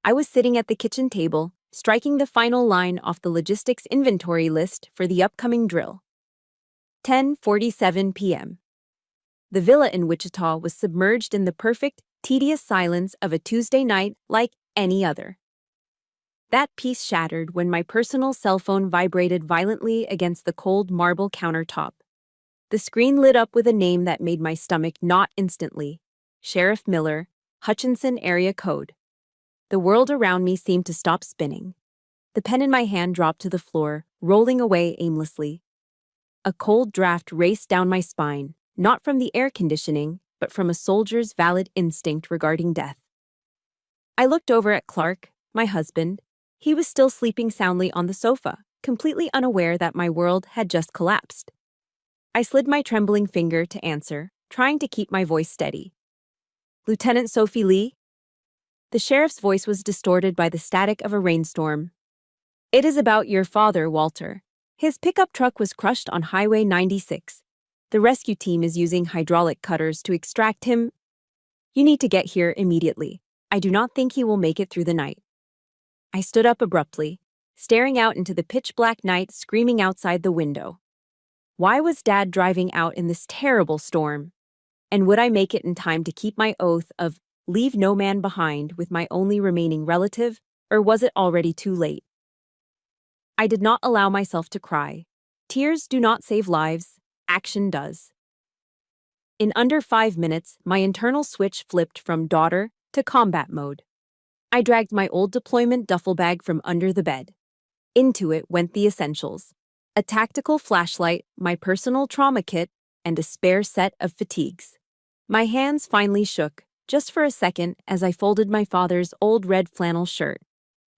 I was sitting at the kitchen table, striking the final line off the logistics inventory list for the upcoming drill. 10:47 p.m. The villa in Wichita was submerged in the perfect, tedious silence of a Tuesday night like any other. That peace shattered when my personal cell phone vibrated violently against the cold marble countertop. The screen lit up with a name that made my stomach knot instantly. Sheriff Miller, Hutchinson area code. The world around me seemed to stop spinning. The pen in my hand dropped to the floor, rolling away aimlessly. A cold draft raced down my spine, not from the air conditioning, but from a soldier's valid instinct regarding death. I looked over at Clark, my husband. He was still sleeping soundly on the sofa, completely unaware that my world had just collapsed. I slid my trembling finger to answer, trying to keep my voice steady. "Lieutenant Sophie Lee?" The sheriff's voice was distorted by the static of a rainstorm. "It is about your father, Walter. His pickup truck was crushed on Highway 96. The rescue team is using hydraulic cutters to extract him. You need to get here immediately. I do not think he will make it through the night." I stood up abruptly, staring out into the pitch-black night screaming outside the window. Why was Dad driving out in this terrible storm? And would I make it in time to keep my oath of leave no man behind with my only remaining relative, or was it already too late? I did not allow myself to cry. Tears do not save lives, action does. In under 5 minutes, my internal switch flipped from daughter to combat mode. I dragged my old deployment duffel bag from under the bed. Into it went the essentials: a tactical flashlight, my personal trauma kit, and a spare set of fatigues. My hands finally shook, just for a second, as I folded my father's old red flannel shirt,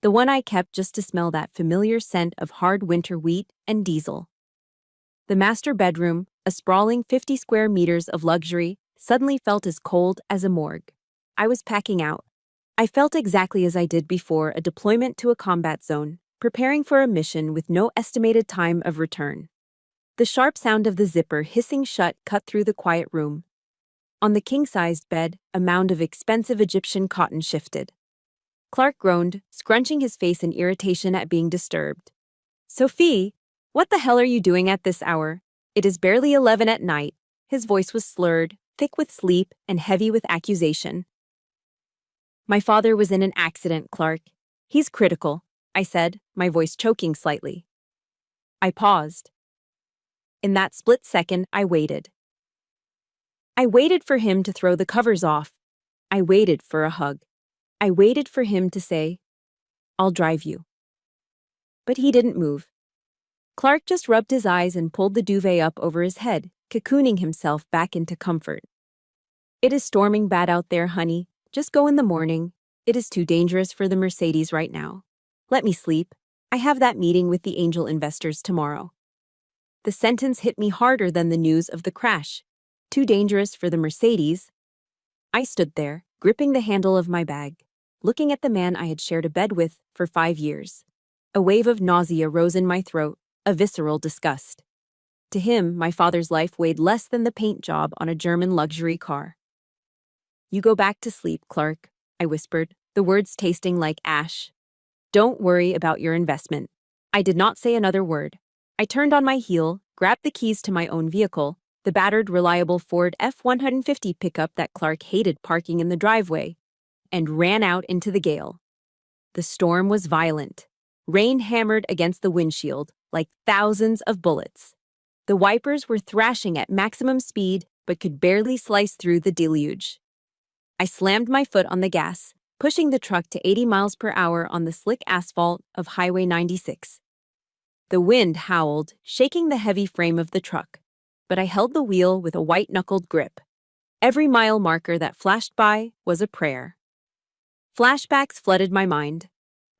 the one I kept just to smell that familiar scent of hard winter wheat and diesel. The master bedroom, a sprawling 50 square meters of luxury, suddenly felt as cold as a morgue. I was packing out. I felt exactly as I did before a deployment to a combat zone, preparing for a mission with no estimated time of return. The sharp sound of the zipper hissing shut cut through the quiet room. On the king-sized bed, a mound of expensive Egyptian cotton shifted. Clark groaned, scrunching his face in irritation at being disturbed. "Sophie, what the hell are you doing at this hour? It is barely 11 at night." His voice was slurred, thick with sleep and heavy with accusation. "My father was in an accident, Clark. He's critical," I said, my voice choking slightly. I paused. In that split second, I waited. I waited for him to throw the covers off. I waited for a hug. I waited for him to say, "I'll drive you." But he didn't move. Clark just rubbed his eyes and pulled the duvet up over his head, cocooning himself back into comfort. "It is storming bad out there, honey. Just go in the morning. It is too dangerous for the Mercedes right now. Let me sleep. I have that meeting with the angel investors tomorrow." The sentence hit me harder than the news of the crash. Too dangerous for the Mercedes. I stood there, gripping the handle of my bag, looking at the man I had shared a bed with for 5 years. A wave of nausea rose in my throat, a visceral disgust. To him, my father's life weighed less than the paint job on a German luxury car. "You go back to sleep, Clark," I whispered, the words tasting like ash. "Don't worry about your investment." I did not say another word. I turned on my heel, grabbed the keys to my own vehicle, the battered, reliable Ford F-150 pickup that Clark hated parking in the driveway, and ran out into the gale. The storm was violent. Rain hammered against the windshield like thousands of bullets. The wipers were thrashing at maximum speed but could barely slice through the deluge. I slammed my foot on the gas, pushing the truck to 80 miles per hour on the slick asphalt of Highway 96. The wind howled, shaking the heavy frame of the truck, but I held the wheel with a white-knuckled grip. Every mile marker that flashed by was a prayer. Flashbacks flooded my mind.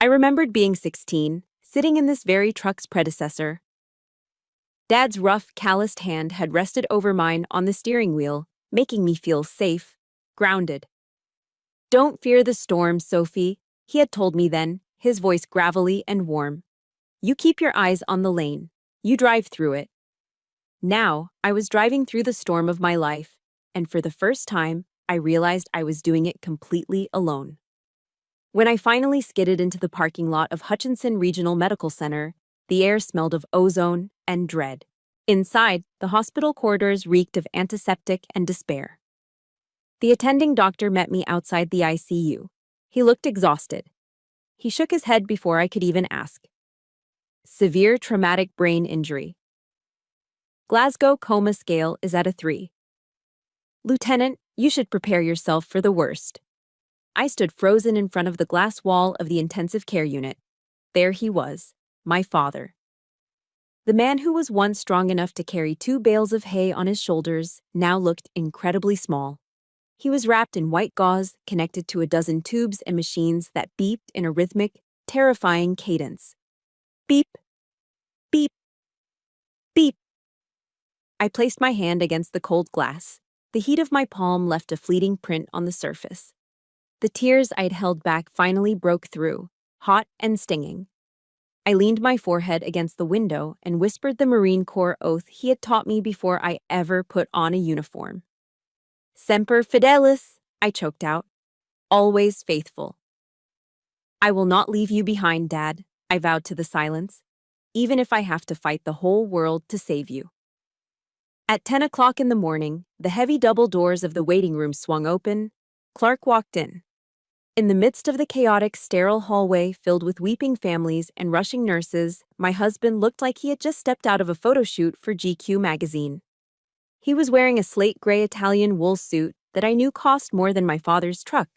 I remembered being 16, sitting in this very truck's predecessor. Dad's rough, calloused hand had rested over mine on the steering wheel, making me feel safe, grounded. "Don't fear the storm, Sophie," he had told me then, his voice gravelly and warm. "You keep your eyes on the lane. You drive through it." Now, I was driving through the storm of my life, and for the first time, I realized I was doing it completely alone. When I finally skidded into the parking lot of Hutchinson Regional Medical Center, the air smelled of ozone and dread. Inside, the hospital corridors reeked of antiseptic and despair. The attending doctor met me outside the ICU. He looked exhausted. He shook his head before I could even ask. Severe traumatic brain injury. Glasgow Coma Scale is at a 3. Lieutenant, you should prepare yourself for the worst. I stood frozen in front of the glass wall of the intensive care unit. There he was, my father. The man who was once strong enough to carry 2 bales of hay on his shoulders now looked incredibly small. He was wrapped in white gauze, connected to a dozen tubes and machines that beeped in a rhythmic, terrifying cadence. Beep, beep, beep. I placed my hand against the cold glass. The heat of my palm left a fleeting print on the surface. The tears I'd held back finally broke through, hot and stinging. I leaned my forehead against the window and whispered the Marine Corps oath he had taught me before I ever put on a uniform. Semper Fidelis, I choked out. Always faithful. I will not leave you behind, Dad, I vowed to the silence, even if I have to fight the whole world to save you. At 10 o'clock in the morning, the heavy double doors of the waiting room swung open. Clark walked in. In the midst of the chaotic, sterile hallway filled with weeping families and rushing nurses, my husband looked like he had just stepped out of a photo shoot for GQ magazine. He was wearing a slate gray Italian wool suit that I knew cost more than my father's truck.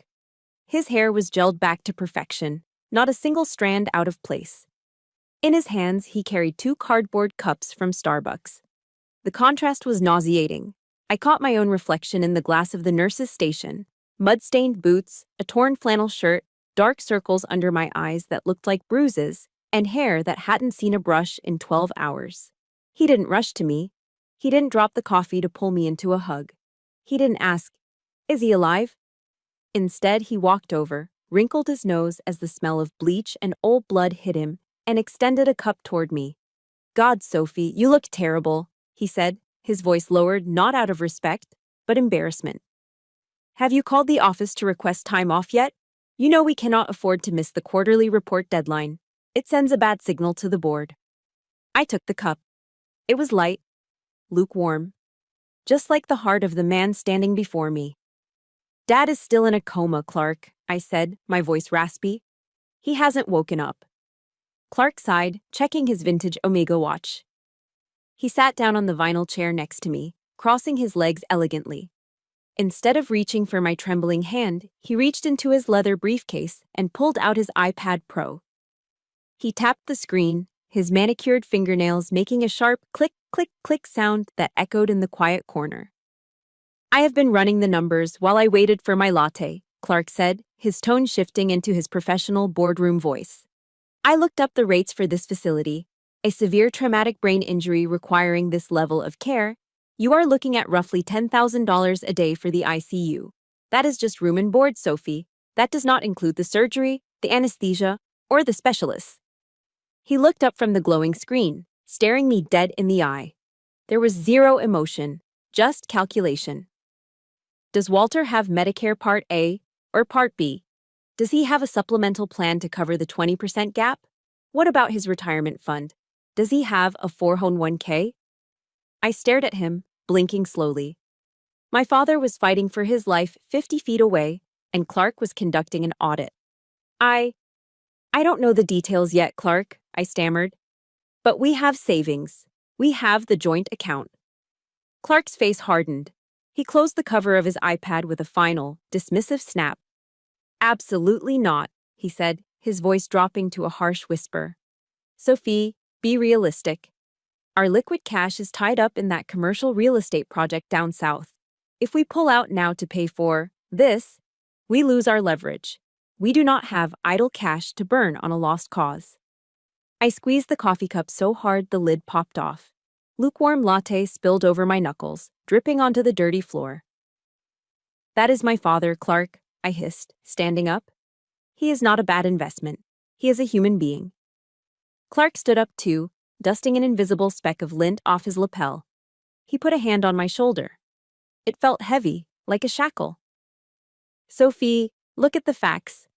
His hair was gelled back to perfection, not a single strand out of place. In his hands, he carried 2 cardboard cups from Starbucks. The contrast was nauseating. I caught my own reflection in the glass of the nurse's station. Mud-stained boots, a torn flannel shirt, dark circles under my eyes that looked like bruises, and hair that hadn't seen a brush in 12 hours. He didn't rush to me. He didn't drop the coffee to pull me into a hug. He didn't ask, "Is he alive?" Instead, he walked over, wrinkled his nose as the smell of bleach and old blood hit him, and extended a cup toward me. "God, Sophie, you look terrible," he said, his voice lowered not out of respect, but embarrassment. "Have you called the office to request time off yet? You know we cannot afford to miss the quarterly report deadline. It sends a bad signal to the board." I took the cup. It was light, lukewarm, just like the heart of the man standing before me. "Dad is still in a coma, Clark," I said, my voice raspy. "He hasn't woken up." Clark sighed, checking his vintage Omega watch. He sat down on the vinyl chair next to me, crossing his legs elegantly. Instead of reaching for my trembling hand, he reached into his leather briefcase and pulled out his iPad Pro. He tapped the screen, his manicured fingernails making a sharp click, click, click sound that echoed in the quiet corner. "I have been running the numbers while I waited for my latte," Clark said, his tone shifting into his professional boardroom voice. "I looked up the rates for this facility. A severe traumatic brain injury requiring this level of care, you are looking at roughly $10,000 a day for the ICU. That is just room and board, Sophie. That does not include the surgery, the anesthesia, or the specialists." He looked up from the glowing screen, staring me dead in the eye. There was zero emotion, just calculation. "Does Walter have Medicare Part A or Part B? Does he have a supplemental plan to cover the 20% gap? What about his retirement fund? Does he have a 401k? I stared at him, blinking slowly. My father was fighting for his life 50 feet away, and Clark was conducting an audit. I don't know the details yet, Clark," I stammered. "But we have savings. We have the joint account." Clark's face hardened. He closed the cover of his iPad with a final, dismissive snap. "Absolutely not," he said, his voice dropping to a harsh whisper. "Sophie, be realistic. Our liquid cash is tied up in that commercial real estate project down south. If we pull out now to pay for this, we lose our leverage. We do not have idle cash to burn on a lost cause." I squeezed the coffee cup so hard the lid popped off. Lukewarm latte spilled over my knuckles, dripping onto the dirty floor. "That is my father, Clark," I hissed, standing up. "He is not a bad investment. He is a human being." Clark stood up too, dusting an invisible speck of lint off his lapel. He put a hand on my shoulder. It felt heavy, like a shackle. "Sophie, look at the facts.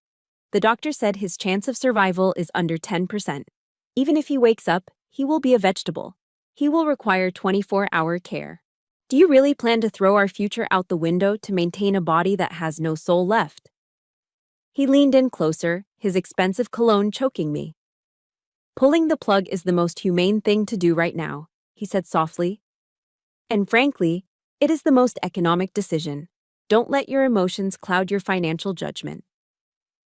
The doctor said his chance of survival is under 10%. Even if he wakes up, he will be a vegetable. He will require 24-hour care. Do you really plan to throw our future out the window to maintain a body that has no soul left? He leaned in closer, his expensive cologne choking me. Pulling the plug is the most humane thing to do right now, he said softly. And frankly, it is the most economic decision. Don't let your emotions cloud your financial judgment.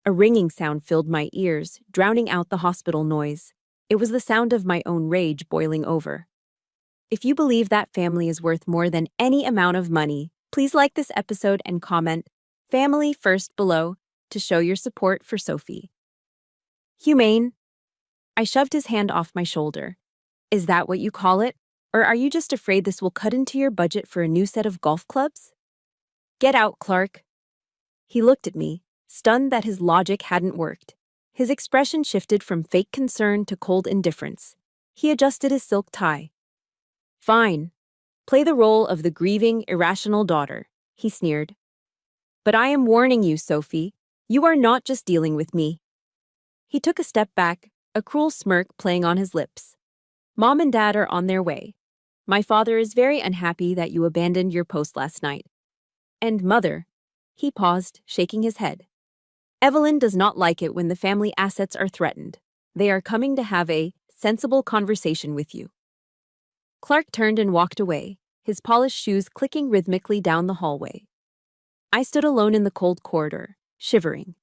A ringing sound filled my ears, drowning out the hospital noise. It was the sound of my own rage boiling over. If you believe that family is worth more than any amount of money, please like this episode and comment "Family First" below to show your support for Sophie. Humane? I shoved his hand off my shoulder. Is that what you call it? Or are you just afraid this will cut into your budget for a new set of golf clubs? Get out, Clark. He looked at me, stunned that his logic hadn't worked. His expression shifted from fake concern to cold indifference. He adjusted his silk tie. Fine. Play the role of the grieving, irrational daughter, he sneered. But I am warning you, Sophie. You are not just dealing with me. He took a step back, a cruel smirk playing on his lips. Mom and Dad are on their way. My father is very unhappy that you abandoned your post last night. And Mother. He paused, shaking his head. Evelyn does not like it when the family assets are threatened. They are coming to have a sensible conversation with you. Clark turned and walked away, his polished shoes clicking rhythmically down the hallway. I stood alone in the cold corridor, shivering.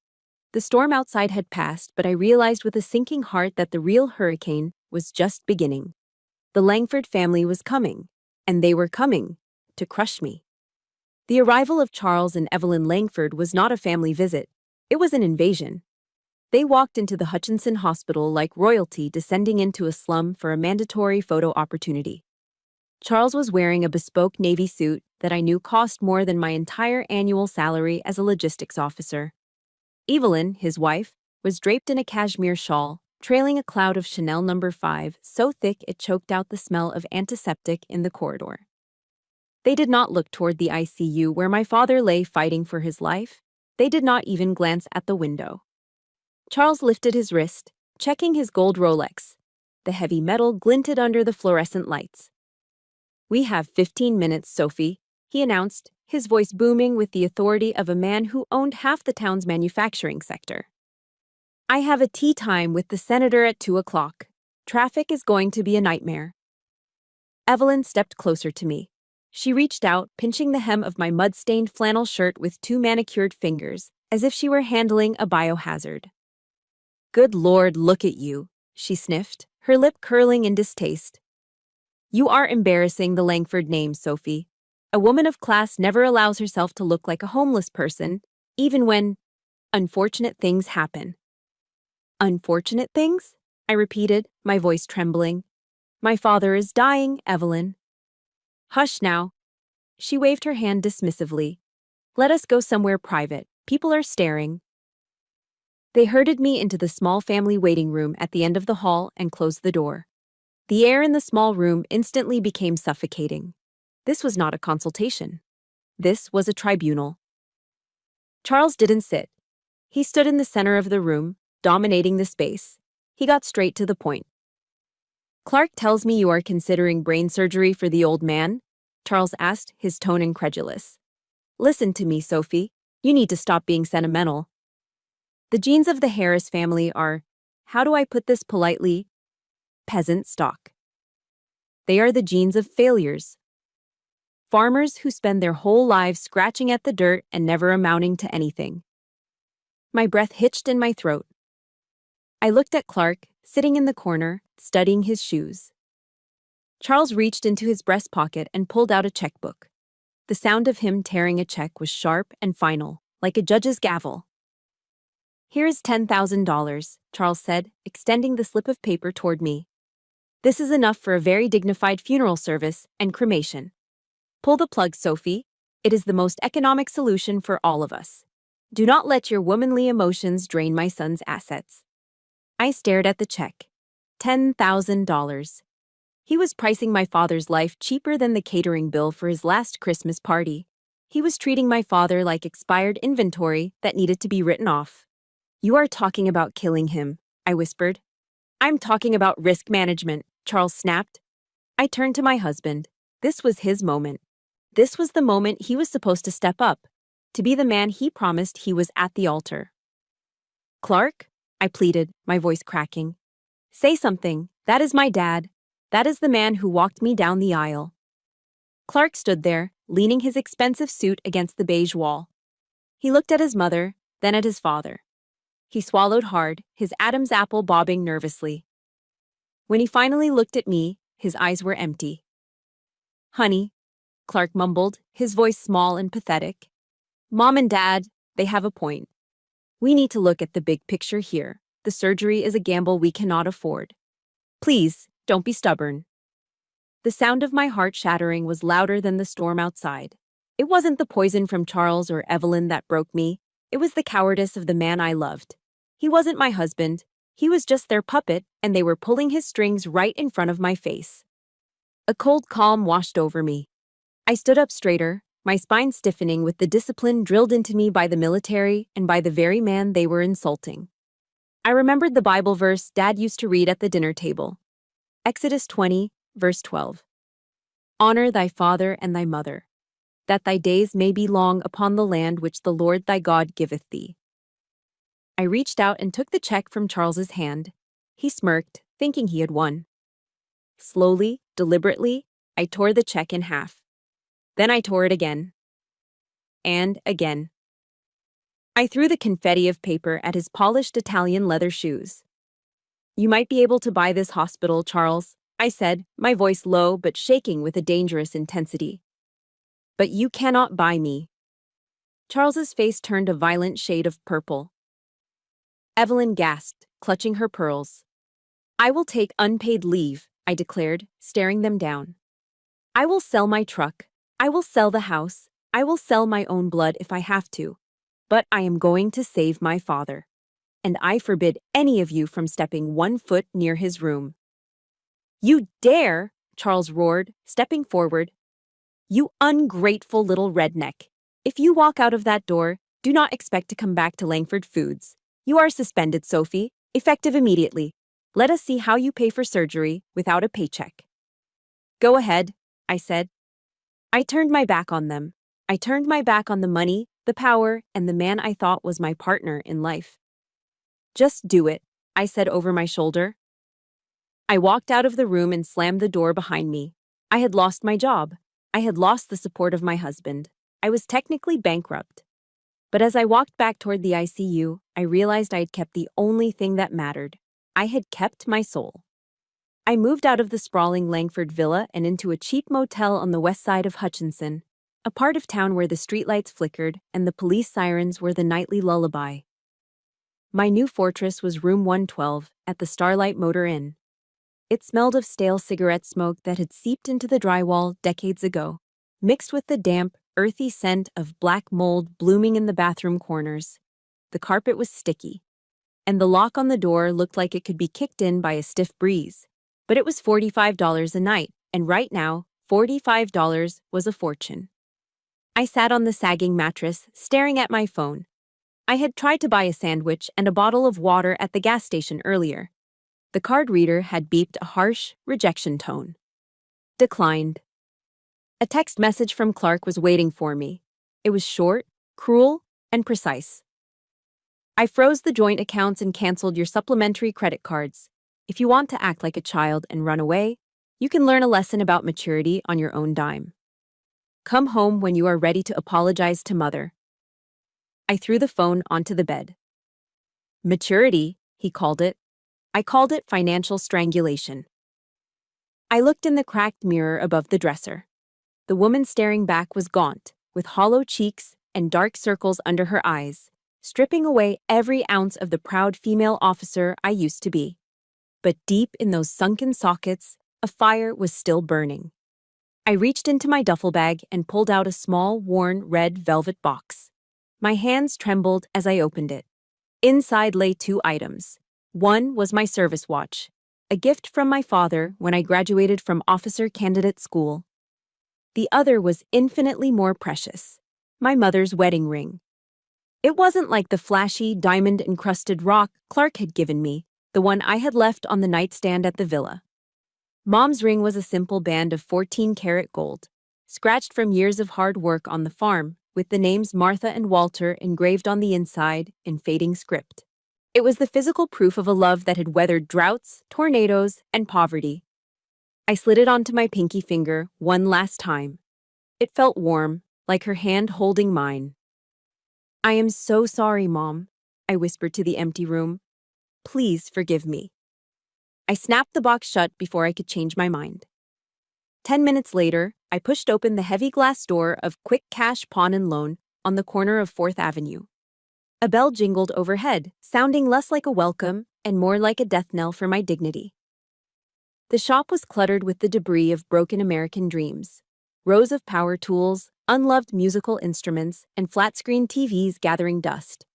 The storm outside had passed, but I realized with a sinking heart that the real hurricane was just beginning. The Langford family was coming, and they were coming to crush me. The arrival of Charles and Evelyn Langford was not a family visit. It was an invasion. They walked into the Hutchinson Hospital like royalty descending into a slum for a mandatory photo opportunity. Charles was wearing a bespoke navy suit that I knew cost more than my entire annual salary as a logistics officer. Evelyn, his wife, was draped in a cashmere shawl, trailing a cloud of Chanel No. 5 so thick it choked out the smell of antiseptic in the corridor. They did not look toward the ICU where my father lay fighting for his life. They did not even glance at the window. Charles lifted his wrist, checking his gold Rolex. The heavy metal glinted under the fluorescent lights. We have 15 minutes, Sophie, he announced, his voice booming with the authority of a man who owned half the town's manufacturing sector. I have a tea time with the senator at 2 o'clock. Traffic is going to be a nightmare. Evelyn stepped closer to me. She reached out, pinching the hem of my mud-stained flannel shirt with 2 manicured fingers, as if she were handling a biohazard. Good Lord, look at you, she sniffed, her lip curling in distaste. You are embarrassing the Langford name, Sophie. A woman of class never allows herself to look like a homeless person, even when unfortunate things happen. Unfortunate things? I repeated, my voice trembling. My father is dying, Evelyn. Hush now. She waved her hand dismissively. Let us go somewhere private. People are staring. They herded me into the small family waiting room at the end of the hall and closed the door. The air in the small room instantly became suffocating. This was not a consultation. This was a tribunal. Charles didn't sit. He stood in the center of the room, dominating the space. He got straight to the point. Clark tells me you are considering brain surgery for the old man? Charles asked, his tone incredulous. Listen to me, Sophie. You need to stop being sentimental. The genes of the Harris family are, how do I put this politely, peasant stock. They are the genes of failures. Farmers who spend their whole lives scratching at the dirt and never amounting to anything. My breath hitched in my throat. I looked at Clark, sitting in the corner, studying his shoes. Charles reached into his breast pocket and pulled out a checkbook. The sound of him tearing a check was sharp and final, like a judge's gavel. Here is $10,000, Charles said, extending the slip of paper toward me. This is enough for a very dignified funeral service and cremation. Pull the plug, Sophie. It is the most economic solution for all of us. Do not let your womanly emotions drain my son's assets. I stared at the check. $10,000. He was pricing my father's life cheaper than the catering bill for his last Christmas party. He was treating my father like expired inventory that needed to be written off. You are talking about killing him, I whispered. I'm talking about risk management, Charles snapped. I turned to my husband. This was his moment. This was the moment he was supposed to step up, to be the man he promised he was at the altar. Clark? I pleaded, my voice cracking. Say something. That is my dad. That is the man who walked me down the aisle. Clark stood there, leaning his expensive suit against the beige wall. He looked at his mother, then at his father. He swallowed hard, his Adam's apple bobbing nervously. When he finally looked at me, his eyes were empty. Honey, Clark mumbled, his voice small and pathetic. Mom and Dad, they have a point. We need to look at the big picture here. The surgery is a gamble we cannot afford. Please, don't be stubborn. The sound of my heart shattering was louder than the storm outside. It wasn't the poison from Charles or Evelyn that broke me. It was the cowardice of the man I loved. He wasn't my husband. He was just their puppet, and they were pulling his strings right in front of my face. A cold calm washed over me. I stood up straighter, my spine stiffening with the discipline drilled into me by the military and by the very man they were insulting. I remembered the Bible verse Dad used to read at the dinner table. Exodus 20, verse 12. Honor thy father and thy mother, that thy days may be long upon the land which the Lord thy God giveth thee. I reached out and took the check from Charles's hand. He smirked, thinking he had won. Slowly, deliberately, I tore the check in half. Then I tore it again. And again. I threw the confetti of paper at his polished Italian leather shoes. You might be able to buy this hospital, Charles, I said, my voice low but shaking with a dangerous intensity. But you cannot buy me. Charles's face turned a violent shade of purple. Evelyn gasped, clutching her pearls. I will take unpaid leave, I declared, staring them down. I will sell my truck. I will sell the house. I will sell my own blood if I have to. But I am going to save my father. And I forbid any of you from stepping 1 foot near his room. You dare, Charles roared, stepping forward. You ungrateful little redneck. If you walk out of that door, do not expect to come back to Langford Foods. You are suspended, Sophie, effective immediately. Let us see how you pay for surgery without a paycheck. Go ahead, I said. I turned my back on them. I turned my back on the money, the power, and the man I thought was my partner in life. Just do it, I said over my shoulder. I walked out of the room and slammed the door behind me. I had lost my job. I had lost the support of my husband. I was technically bankrupt. But as I walked back toward the ICU, I realized I had kept the only thing that mattered. I had kept my soul. I moved out of the sprawling Langford villa and into a cheap motel on the west side of Hutchinson, a part of town where the streetlights flickered and the police sirens were the nightly lullaby. My new fortress was room 112 at the Starlight Motor Inn. It smelled of stale cigarette smoke that had seeped into the drywall decades ago, mixed with the damp, earthy scent of black mold blooming in the bathroom corners. The carpet was sticky, and the lock on the door looked like it could be kicked in by a stiff breeze. But it was $45 a night, and right now, $45 was a fortune. I sat on the sagging mattress, staring at my phone. I had tried to buy a sandwich and a bottle of water at the gas station earlier. The card reader had beeped a harsh, rejection tone. Declined. A text message from Clark was waiting for me. It was short, cruel, and precise. I froze the joint accounts and canceled your supplementary credit cards. If you want to act like a child and run away, you can learn a lesson about maturity on your own dime. Come home when you are ready to apologize to Mother. I threw the phone onto the bed. Maturity, he called it. I called it financial strangulation. I looked in the cracked mirror above the dresser. The woman staring back was gaunt, with hollow cheeks and dark circles under her eyes, stripping away every ounce of the proud female officer I used to be. But deep in those sunken sockets, a fire was still burning. I reached into my duffel bag and pulled out a small, worn red velvet box. My hands trembled as I opened it. Inside lay 2 items. One was my service watch, a gift from my father when I graduated from officer candidate school. The other was infinitely more precious, my mother's wedding ring. It wasn't like the flashy, diamond-encrusted rock Clark had given me, the one I had left on the nightstand at the villa. Mom's ring was a simple band of 14-karat gold, scratched from years of hard work on the farm, with the names Martha and Walter engraved on the inside in fading script. It was the physical proof of a love that had weathered droughts, tornadoes, and poverty. I slid it onto my pinky finger one last time. It felt warm, like her hand holding mine. "I am so sorry, Mom," I whispered to the empty room. "Please forgive me." I snapped the box shut before I could change my mind. 10 minutes later, I pushed open the heavy glass door of Quick Cash Pawn and Loan on the corner of 4th Avenue. A bell jingled overhead, sounding less like a welcome and more like a death knell for my dignity. The shop was cluttered with the debris of broken American dreams. Rows of power tools, unloved musical instruments, and flat-screen TVs gathering dust.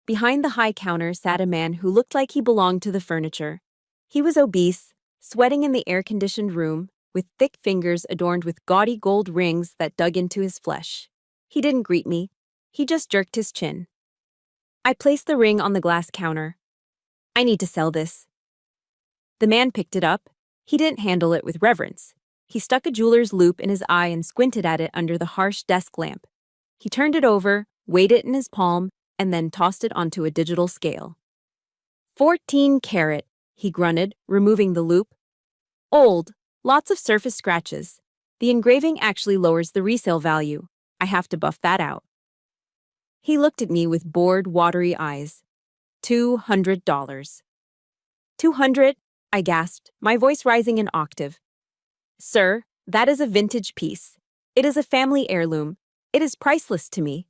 Behind the high counter sat a man who looked like he belonged to the furniture. He was obese, sweating in the air-conditioned room, with thick fingers adorned with gaudy gold rings that dug into his flesh. He didn't greet me. He just jerked his chin. I placed the ring on the glass counter. "I need to sell this." The man picked it up. He didn't handle it with reverence. He stuck a jeweler's loupe in his eye and squinted at it under the harsh desk lamp. He turned it over, weighed it in his palm, and then tossed it onto a digital scale. 14 karat, he grunted, removing the loupe. "Old, lots of surface scratches. The engraving actually lowers the resale value. I have to buff that out." He looked at me with bored, watery eyes. $200. 200, I gasped, my voice rising an octave. "Sir, that is a vintage piece. It is a family heirloom. It is priceless to me."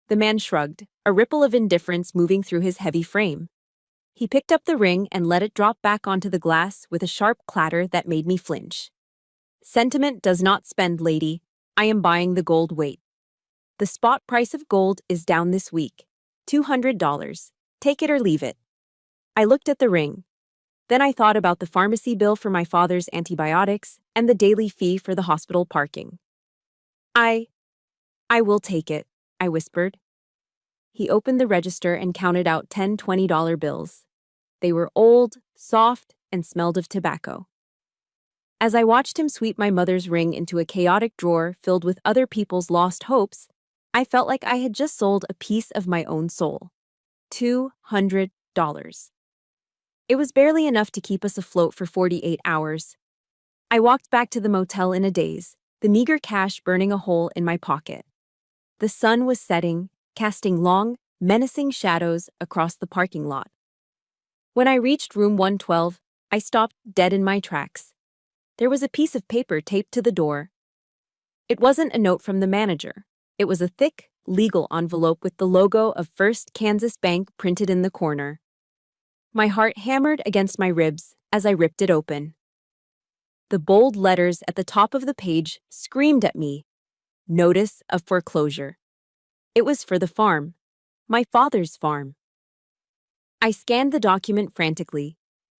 The man shrugged, a ripple of indifference moving through his heavy frame. He picked up the ring and let it drop back onto the glass with a sharp clatter that made me flinch. "Sentiment does not spend, lady. I am buying the gold weight. The spot price of gold is down this week. $200. Take it or leave it." I looked at the ring. Then I thought about the pharmacy bill for my father's antibiotics and the daily fee for the hospital parking. I will take it," I whispered. He opened the register and counted out 10 $20 bills. They were old, soft, and smelled of tobacco. As I watched him sweep my mother's ring into a chaotic drawer filled with other people's lost hopes, I felt like I had just sold a piece of my own soul. $200. It was barely enough to keep us afloat for 48 hours. I walked back to the motel in a daze, the meager cash burning a hole in my pocket. The sun was setting, casting long, menacing shadows across the parking lot. When I reached room 112, I stopped dead in my tracks. There was a piece of paper taped to the door. It wasn't a note from the manager. It was a thick, legal envelope with the logo of First Kansas Bank printed in the corner. My heart hammered against my ribs as I ripped it open. The bold letters at the top of the page screamed at me. Notice of foreclosure. It was for the farm. My father's farm. I scanned the document frantically.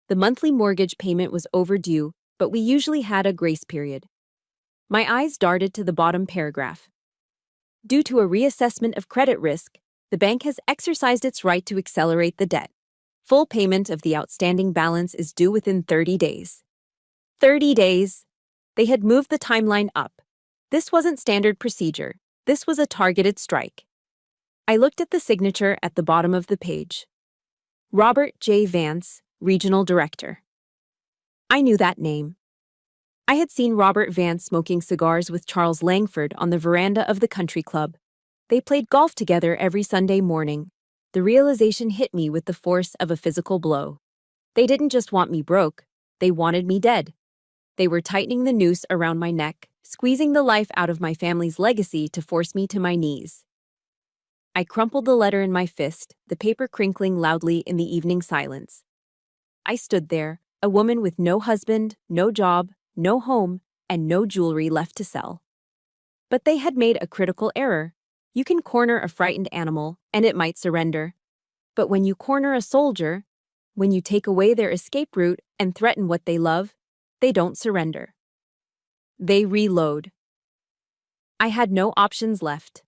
The monthly mortgage payment was overdue, but we usually had a grace period. My eyes darted to the bottom paragraph. Due to a reassessment of credit risk, the bank has exercised its right to accelerate the debt. Full payment of the outstanding balance is due within 30 days. 30 days! They had moved the timeline up. This wasn't standard procedure. This was a targeted strike. I looked at the signature at the bottom of the page. Robert J. Vance, Regional Director. I knew that name. I had seen Robert Vance smoking cigars with Charles Langford on the veranda of the country club. They played golf together every Sunday morning. The realization hit me with the force of a physical blow. They didn't just want me broke, they wanted me dead. They were tightening the noose around my neck, squeezing the life out of my family's legacy to force me to my knees. I crumpled the letter in my fist, the paper crinkling loudly in the evening silence. I stood there, a woman with no husband, no job, no home, and no jewelry left to sell. But they had made a critical error. You can corner a frightened animal, and it might surrender. But when you corner a soldier, when you take away their escape route and threaten what they love, they don't surrender. They reload. I had no options left.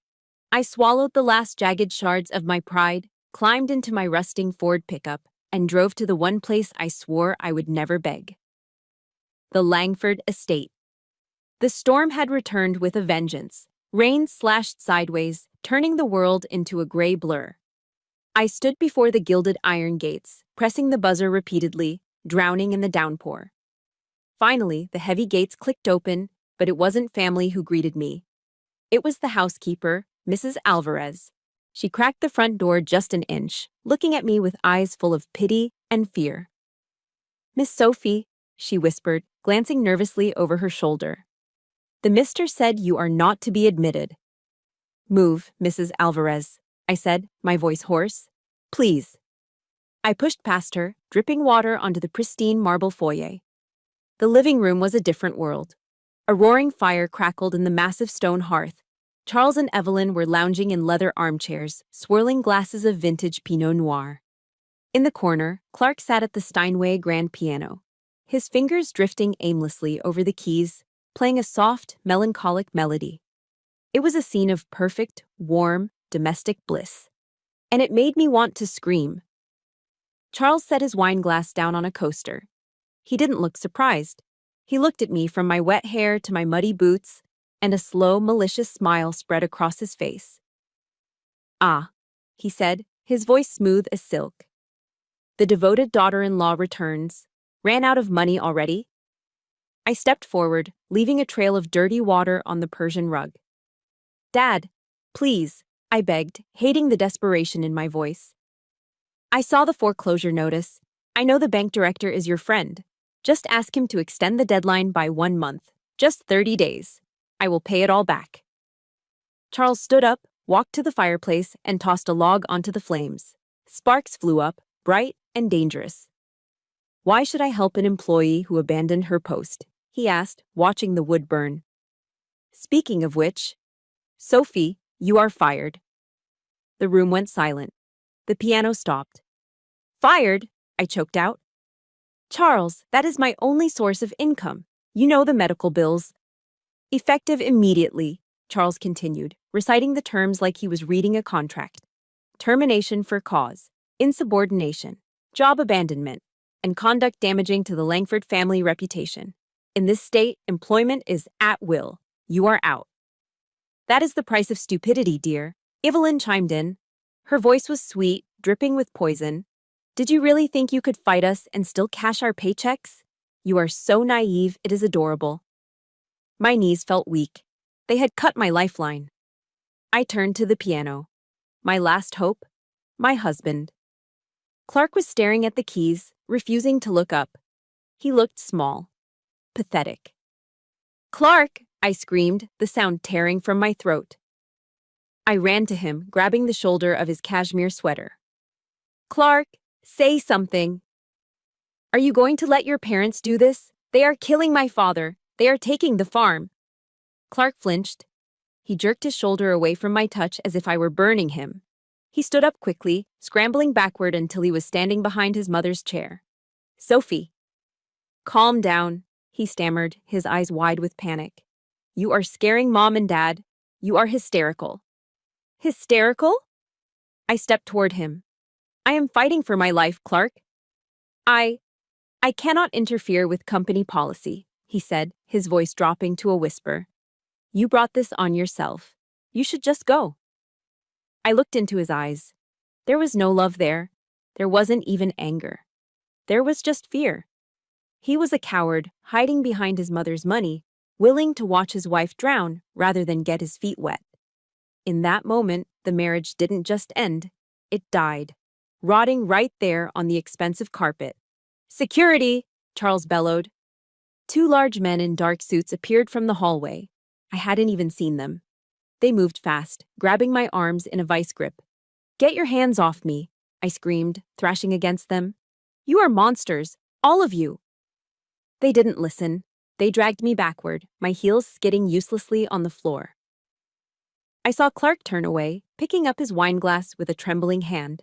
I swallowed the last jagged shards of my pride, climbed into my rusting Ford pickup, and drove to the one place I swore I would never beg. The Langford estate. The storm had returned with a vengeance. Rain slashed sideways, turning the world into a gray blur. I stood before the gilded iron gates, pressing the buzzer repeatedly, drowning in the downpour. Finally, the heavy gates clicked open, but it wasn't family who greeted me. It was the housekeeper, Mrs. Alvarez. She cracked the front door just an inch, looking at me with eyes full of pity and fear. "Miss Sophie," she whispered, glancing nervously over her shoulder. "The mister said you are not to be admitted." "Move, Mrs. Alvarez," I said, my voice hoarse. "Please." I pushed past her, dripping water onto the pristine marble foyer. The living room was a different world. A roaring fire crackled in the massive stone hearth. Charles and Evelyn were lounging in leather armchairs, swirling glasses of vintage Pinot Noir. In the corner, Clark sat at the Steinway grand piano, his fingers drifting aimlessly over the keys, playing a soft, melancholic melody. It was a scene of perfect, warm, domestic bliss. And it made me want to scream. Charles set his wine glass down on a coaster. He didn't look surprised. He looked at me from my wet hair to my muddy boots, and a slow, malicious smile spread across his face. "Ah," he said, his voice smooth as silk. "The devoted daughter-in-law returns. Ran out of money already?" I stepped forward, leaving a trail of dirty water on the Persian rug. "Dad, please," I begged, hating the desperation in my voice. "I saw the foreclosure notice. I know the bank director is your friend. Just ask him to extend the deadline by 1 month. Just 30 days. I will pay it all back." Charles stood up, walked to the fireplace, and tossed a log onto the flames. Sparks flew up, bright and dangerous. "Why should I help an employee who abandoned her post?" he asked, watching the wood burn. "Speaking of which, Sophie, you are fired." The room went silent. The piano stopped. "Fired?" I choked out. "Charles, that is my only source of income. You know the medical bills." "Effective immediately," Charles continued, reciting the terms like he was reading a contract. "Termination for cause, insubordination, job abandonment, and conduct damaging to the Langford family reputation. In this state, employment is at will. You are out." "That is the price of stupidity, dear," Evelyn chimed in. Her voice was sweet, dripping with poison. "Did you really think you could fight us and still cash our paychecks? You are so naive, it is adorable." My knees felt weak. They had cut my lifeline. I turned to the piano. My last hope? My husband. Clark was staring at the keys, refusing to look up. He looked small. Pathetic. "Clark!" I screamed, the sound tearing from my throat. I ran to him, grabbing the shoulder of his cashmere sweater. "Clark, say something." "Are you going to let your parents do this? They are killing my father. They are taking the farm." Clark flinched. He jerked his shoulder away from my touch as if I were burning him. He stood up quickly, scrambling backward until he was standing behind his mother's chair. "Sophie." "Calm down," he stammered, his eyes wide with panic. "You are scaring Mom and Dad. You are hysterical." "Hysterical?" I stepped toward him. "I am fighting for my life, Clark." I cannot interfere with company policy," he said, his voice dropping to a whisper. "You brought this on yourself. You should just go." I looked into his eyes. There was no love there. There wasn't even anger. There was just fear. He was a coward, hiding behind his mother's money, willing to watch his wife drown rather than get his feet wet. In that moment, the marriage didn't just end, it died, rotting right there on the expensive carpet. "Security!" Charles bellowed. 2 large men in dark suits appeared from the hallway. I hadn't even seen them. They moved fast, grabbing my arms in a vice grip. "Get your hands off me," I screamed, thrashing against them. "You are monsters, all of you." They didn't listen. They dragged me backward, my heels skidding uselessly on the floor. I saw Clark turn away, picking up his wineglass with a trembling hand.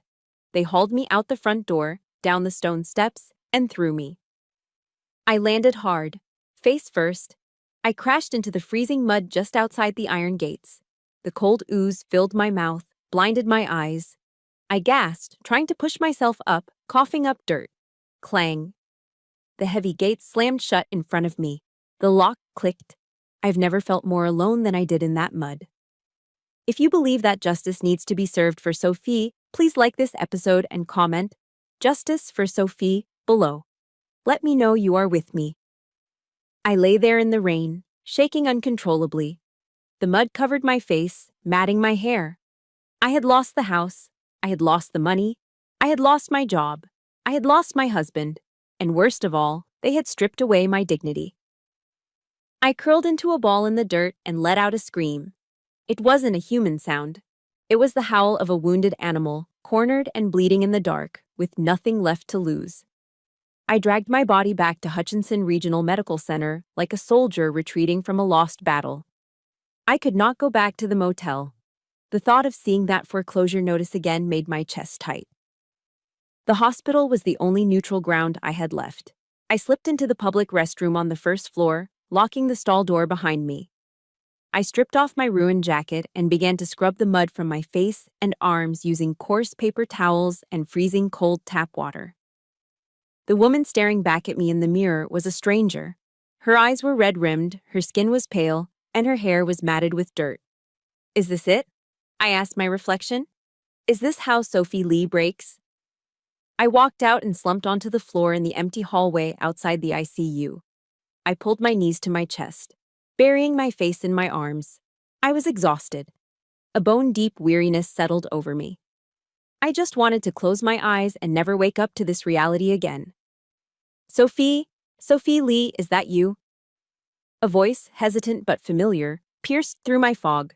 They hauled me out the front door, down the stone steps, and threw me. I landed hard, face first. I crashed into the freezing mud just outside the iron gates. The cold ooze filled my mouth, blinded my eyes. I gasped, trying to push myself up, coughing up dirt. Clang. The heavy gate slammed shut in front of me. The lock clicked. I've never felt more alone than I did in that mud. If you believe that justice needs to be served for Sophie, please like this episode and comment "Justice for Sophie" below. Let me know you are with me. I lay there in the rain, shaking uncontrollably. The mud covered my face, matting my hair. I had lost the house. I had lost the money. I had lost my job. I had lost my husband. And worst of all, they had stripped away my dignity. I curled into a ball in the dirt and let out a scream. It wasn't a human sound. It was the howl of a wounded animal, cornered and bleeding in the dark, with nothing left to lose. I dragged my body back to Hutchinson Regional Medical Center like a soldier retreating from a lost battle. I could not go back to the motel. The thought of seeing that foreclosure notice again made my chest tight. The hospital was the only neutral ground I had left. I slipped into the public restroom on the first floor, locking the stall door behind me. I stripped off my ruined jacket and began to scrub the mud from my face and arms using coarse paper towels and freezing cold tap water. The woman staring back at me in the mirror was a stranger. Her eyes were red-rimmed, her skin was pale, and her hair was matted with dirt. "Is this it?" I asked my reflection. "Is this how Sophie Lee breaks?" I walked out and slumped onto the floor in the empty hallway outside the ICU. I pulled my knees to my chest, burying my face in my arms. I was exhausted. A bone-deep weariness settled over me. I just wanted to close my eyes and never wake up to this reality again. Sophie Lee, is that you?" A voice, hesitant but familiar, pierced through my fog.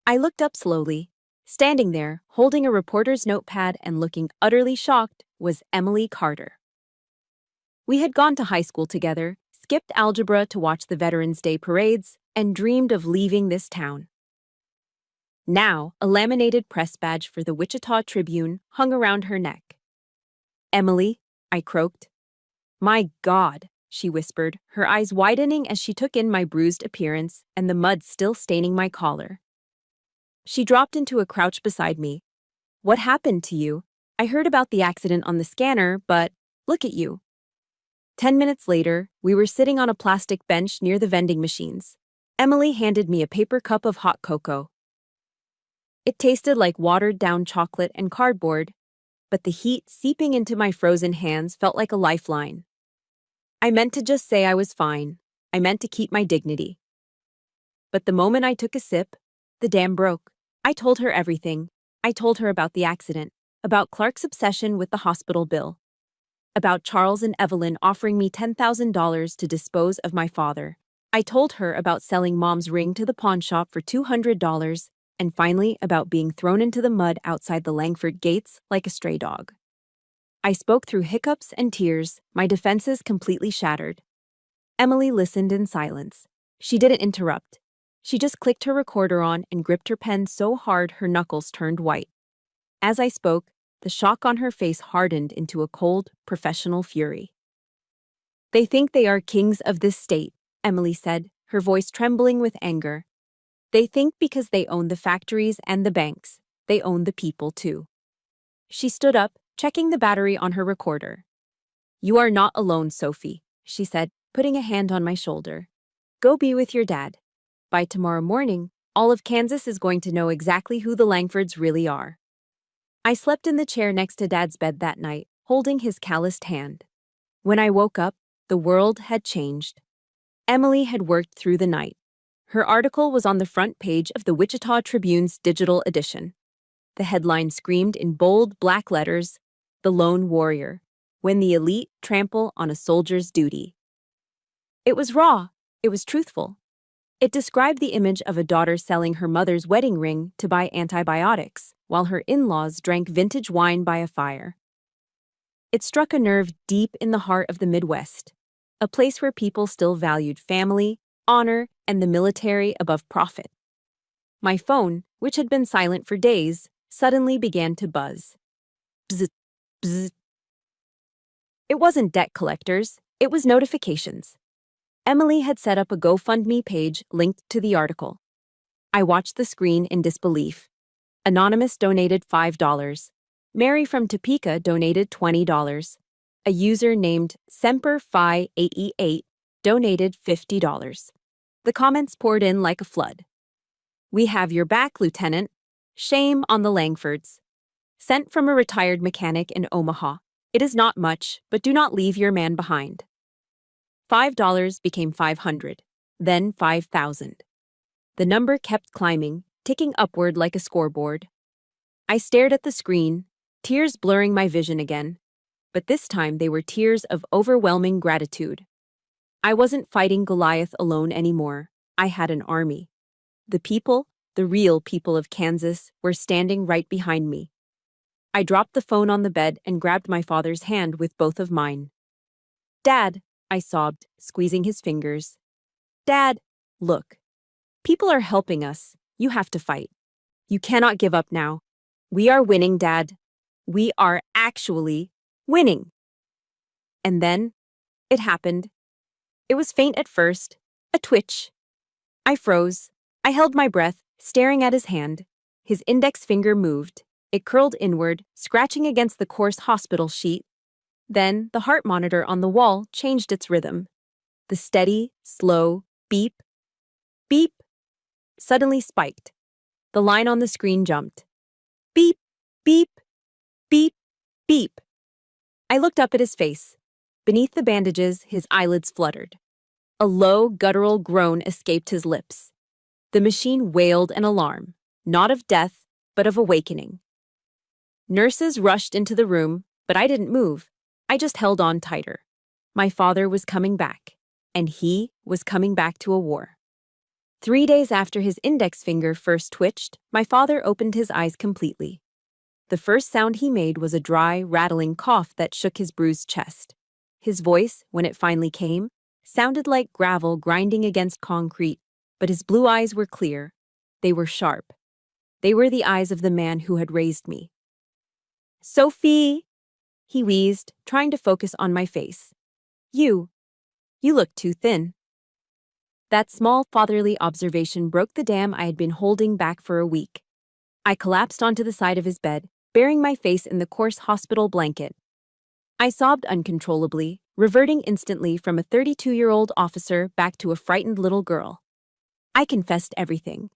I looked up slowly. Standing there, holding a reporter's notepad and looking utterly shocked, was Emily Carter. We had gone to high school together, skipped algebra to watch the Veterans Day parades, and dreamed of leaving this town. Now, a laminated press badge for the Wichita Tribune hung around her neck. "Emily," I croaked. "My God," she whispered, her eyes widening as she took in my bruised appearance and the mud still staining my collar. She dropped into a crouch beside me. "What happened to you? I heard about the accident on the scanner, but look at you." 10 minutes later, we were sitting on a plastic bench near the vending machines. Emily handed me a paper cup of hot cocoa. It tasted like watered-down chocolate and cardboard, but the heat seeping into my frozen hands felt like a lifeline. I meant to just say I was fine. I meant to keep my dignity. But the moment I took a sip, the dam broke. I told her everything. I told her about the accident, about Clark's obsession with the hospital bill, about Charles and Evelyn offering me $10,000 to dispose of my father. I told her about selling Mom's ring to the pawn shop for $200, and finally about being thrown into the mud outside the Langford gates like a stray dog. I spoke through hiccups and tears, my defenses completely shattered. Emily listened in silence. She didn't interrupt. She just clicked her recorder on and gripped her pen so hard her knuckles turned white. As I spoke, the shock on her face hardened into a cold, professional fury. "They think they are kings of this state," Emily said, her voice trembling with anger. "They think because they own the factories and the banks, they own the people too." She stood up, checking the battery on her recorder. "You are not alone, Sophie," she said, putting a hand on my shoulder. "Go be with your dad. By tomorrow morning, all of Kansas is going to know exactly who the Langfords really are." I slept in the chair next to Dad's bed that night, holding his calloused hand. When I woke up, the world had changed. Emily had worked through the night. Her article was on the front page of the Wichita Tribune's digital edition. The headline screamed in bold black letters, "The Lone Warrior, when the elite trample on a soldier's duty." It was raw. It was truthful. It described the image of a daughter selling her mother's wedding ring to buy antibiotics, while her in-laws drank vintage wine by a fire. It struck a nerve deep in the heart of the Midwest, a place where people still valued family, honor, and the military above profit. My phone, which had been silent for days, suddenly began to buzz. Bzz, bzz. It wasn't debt collectors, it was notifications. Emily had set up a GoFundMe page linked to the article. I watched the screen in disbelief. Anonymous donated $5. Mary from Topeka donated $20. A user named SemperFi8E8 donated $50. The comments poured in like a flood. "We have your back, Lieutenant. Shame on the Langfords." Sent from a retired mechanic in Omaha. It is not much, but do not leave your man behind. $5 became 500, then 5,000. The number kept climbing, ticking upward like a scoreboard. I stared at the screen, tears blurring my vision again. But this time they were tears of overwhelming gratitude. I wasn't fighting Goliath alone anymore. I had an army. The people, the real people of Kansas, were standing right behind me. I dropped the phone on the bed and grabbed my father's hand with both of mine. "Dad," I sobbed, squeezing his fingers. "Dad, look. People are helping us. You have to fight. You cannot give up now. We are winning, Dad. We are actually winning." And then, it happened. It was faint at first, a twitch. I froze. I held my breath, staring at his hand. His index finger moved. It curled inward, scratching against the coarse hospital sheet. Then, the heart monitor on the wall changed its rhythm. The steady, slow beep, beep, suddenly spiked. The line on the screen jumped. Beep, beep, beep, beep. I looked up at his face. Beneath the bandages, his eyelids fluttered. A low, guttural groan escaped his lips. The machine wailed an alarm, not of death, but of awakening. Nurses rushed into the room, but I didn't move. I just held on tighter. My father was coming back, and he was coming back to a war. 3 days after his index finger first twitched, my father opened his eyes completely. The first sound he made was a dry, rattling cough that shook his bruised chest. His voice, when it finally came, sounded like gravel grinding against concrete, but his blue eyes were clear. They were sharp. They were the eyes of the man who had raised me. "Sophie," he wheezed, trying to focus on my face. You look too thin." That small fatherly observation broke the dam I had been holding back for a week. I collapsed onto the side of his bed, burying my face in the coarse hospital blanket. I sobbed uncontrollably, reverting instantly from a 32-year-old officer back to a frightened little girl. I confessed everything.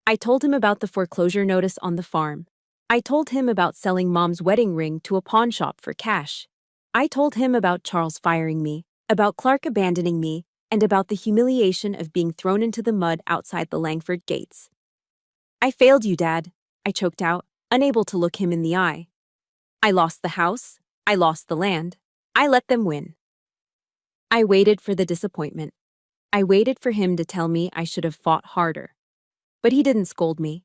I told him about the foreclosure notice on the farm. I told him about selling Mom's wedding ring to a pawn shop for cash. I told him about Charles firing me, about Clark abandoning me, and about the humiliation of being thrown into the mud outside the Langford gates. "I failed you, Dad," I choked out, unable to look him in the eye. "I lost the house. I lost the land. I let them win." I waited for the disappointment. I waited for him to tell me I should have fought harder. But he didn't scold me.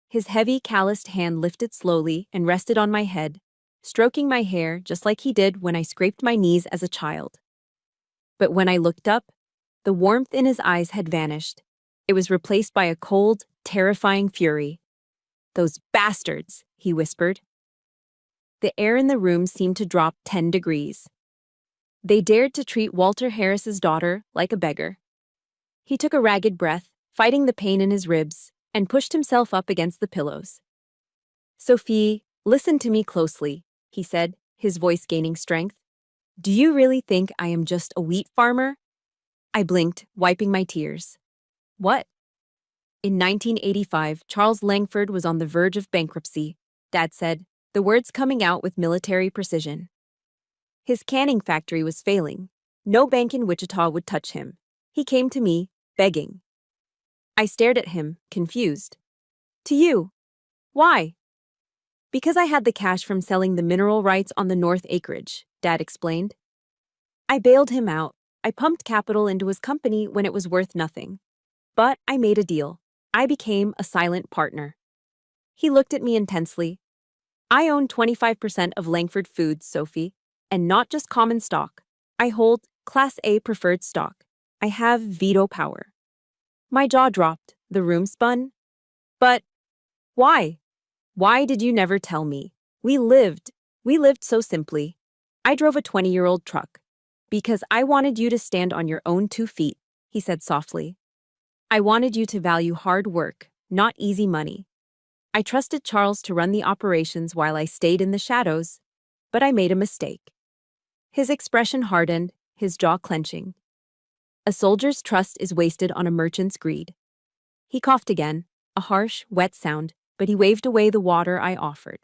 His heavy, calloused hand lifted slowly and rested on my head, stroking my hair just like he did when I scraped my knees as a child. But when I looked up, the warmth in his eyes had vanished. It was replaced by a cold, terrifying fury. "Those bastards," he whispered. The air in the room seemed to drop 10 degrees. They dared to treat Walter Harris's daughter like a beggar. He took a ragged breath, fighting the pain in his ribs, and pushed himself up against the pillows. "Sophie, listen to me closely," he said, his voice gaining strength. "Do you really think I am just a wheat farmer?" I blinked, wiping my tears. "What?" "In 1985, Charles Langford was on the verge of bankruptcy," Dad said, the words coming out with military precision. His canning factory was failing. No bank in Wichita would touch him. He came to me, begging. I stared at him, confused. "To you? Why?" "Because I had the cash from selling the mineral rights on the North acreage," Dad explained. I bailed him out. I pumped capital into his company when it was worth nothing. But I made a deal. I became a silent partner. He looked at me intensely. "I own 25% of Langford Foods, Sophie, and not just common stock. I hold Class A preferred stock. I have veto power." My jaw dropped. The room spun. "But why? Why did you never tell me? We lived so simply. I drove a 20-year-old truck. Because I wanted you to stand on your own 2 feet," he said softly. "I wanted you to value hard work, not easy money. I trusted Charles to run the operations while I stayed in the shadows, but I made a mistake. His expression hardened, his jaw clenching. A soldier's trust is wasted on a merchant's greed. He coughed again, a harsh, wet sound, but he waved away the water I offered.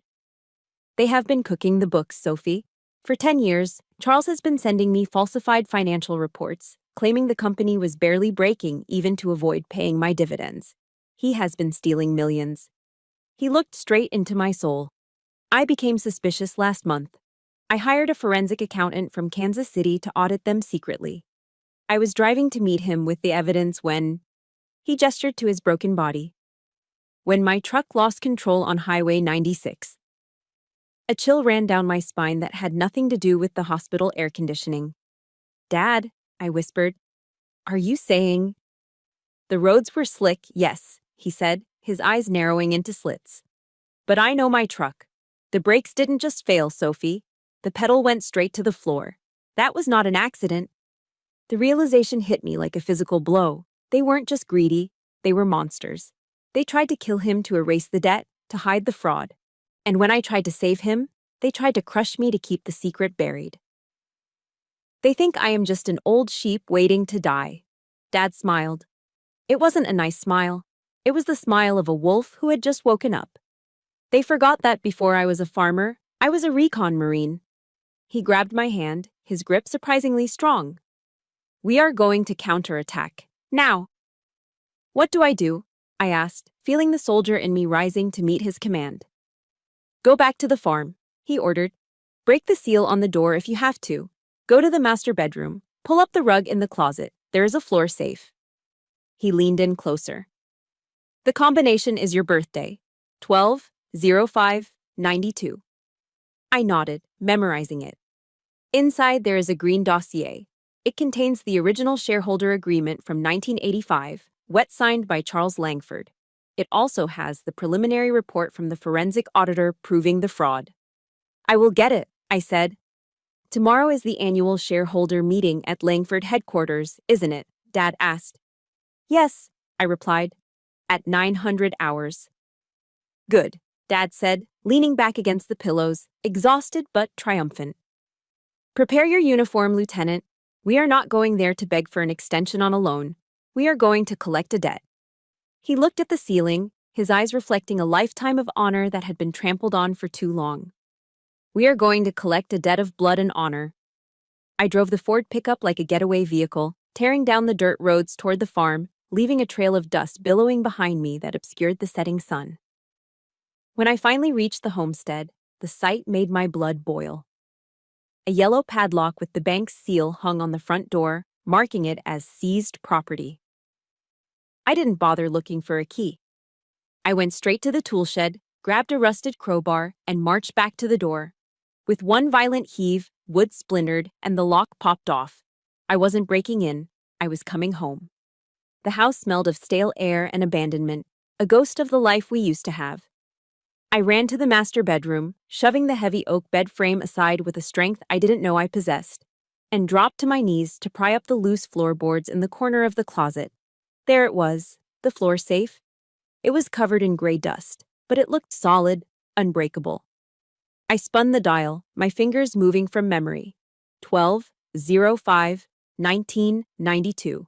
They have been cooking the books, Sophie. For 10 years, Charles has been sending me falsified financial reports, claiming the company was barely breaking even to avoid paying my dividends. He has been stealing millions. He looked straight into my soul. I became suspicious last month. I hired a forensic accountant from Kansas City to audit them secretly. I was driving to meet him with the evidence when he gestured to his broken body. When my truck lost control on Highway 96. A chill ran down my spine that had nothing to do with the hospital air conditioning. "Dad," I whispered, "are you saying—" "The roads were slick, yes," he said, his eyes narrowing into slits. "But I know my truck. The brakes didn't just fail, Sophie. The pedal went straight to the floor. That was not an accident." The realization hit me like a physical blow. They weren't just greedy, they were monsters. They tried to kill him to erase the debt, to hide the fraud. And when I tried to save him, they tried to crush me to keep the secret buried. They think I am just an old sheep waiting to die. Dad smiled. It wasn't a nice smile. It was the smile of a wolf who had just woken up. They forgot that before I was a farmer, I was a recon Marine. He grabbed my hand, his grip surprisingly strong. "We are going to counterattack. Now." "What do I do?" I asked, feeling the soldier in me rising to meet his command. "Go back to the farm," he ordered. "Break the seal on the door if you have to. Go to the master bedroom. Pull up the rug in the closet. There is a floor safe." He leaned in closer. "The combination is your birthday. 12-05-92. I nodded, memorizing it. Inside there is a green dossier. It contains the original shareholder agreement from 1985, wet-signed by Charles Langford. It also has the preliminary report from the forensic auditor proving the fraud. "I will get it," I said. "Tomorrow is the annual shareholder meeting at Langford headquarters, isn't it?" Dad asked. "Yes," I replied, "at 900 hours. "Good," Dad said, leaning back against the pillows, exhausted but triumphant. "Prepare your uniform, Lieutenant. We are not going there to beg for an extension on a loan. We are going to collect a debt." He looked at the ceiling, his eyes reflecting a lifetime of honor that had been trampled on for too long. "We are going to collect a debt of blood and honor." I drove the Ford pickup like a getaway vehicle, tearing down the dirt roads toward the farm, leaving a trail of dust billowing behind me that obscured the setting sun. When I finally reached the homestead, the sight made my blood boil. A yellow padlock with the bank's seal hung on the front door, marking it as seized property. I didn't bother looking for a key. I went straight to the tool shed, grabbed a rusted crowbar, and marched back to the door. With one violent heave, wood splintered, and the lock popped off. I wasn't breaking in, I was coming home. The house smelled of stale air and abandonment, a ghost of the life we used to have. I ran to the master bedroom, shoving the heavy oak bed frame aside with a strength I didn't know I possessed, and dropped to my knees to pry up the loose floorboards in the corner of the closet. There it was, the floor safe. It was covered in gray dust, but it looked solid, unbreakable. I spun the dial, my fingers moving from memory. 12-05-1992.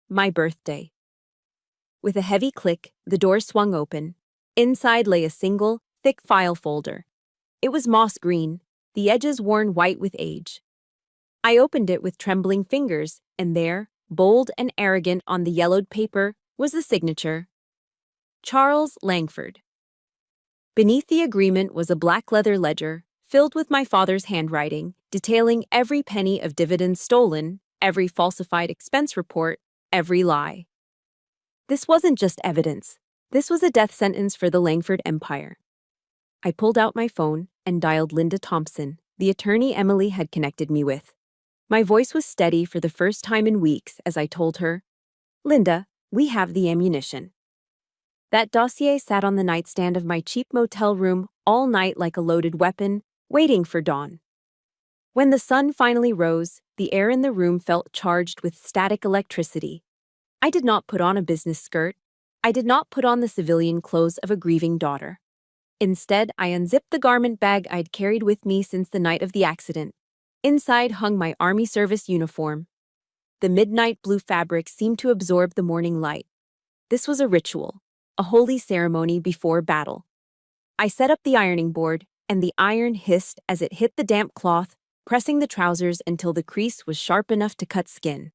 My birthday. With a heavy click, the door swung open. Inside lay a single, thick file folder. It was moss green, the edges worn white with age. I opened it with trembling fingers, and there, bold and arrogant on the yellowed paper, was the signature. Charles Langford. Beneath the agreement was a black leather ledger, filled with my father's handwriting, detailing every penny of dividends stolen, every falsified expense report, every lie. This wasn't just evidence. This was a death sentence for the Langford empire. I pulled out my phone and dialed Linda Thompson, the attorney Emily had connected me with. My voice was steady for the first time in weeks as I told her, "Linda, we have the ammunition." That dossier sat on the nightstand of my cheap motel room all night like a loaded weapon, waiting for dawn. When the sun finally rose, the air in the room felt charged with static electricity. I did not put on a business skirt. I did not put on the civilian clothes of a grieving daughter. Instead, I unzipped the garment bag I'd carried with me since the night of the accident. Inside hung my Army service uniform. The midnight blue fabric seemed to absorb the morning light. This was a ritual, a holy ceremony before battle. I set up the ironing board, and the iron hissed as it hit the damp cloth, pressing the trousers until the crease was sharp enough to cut skin.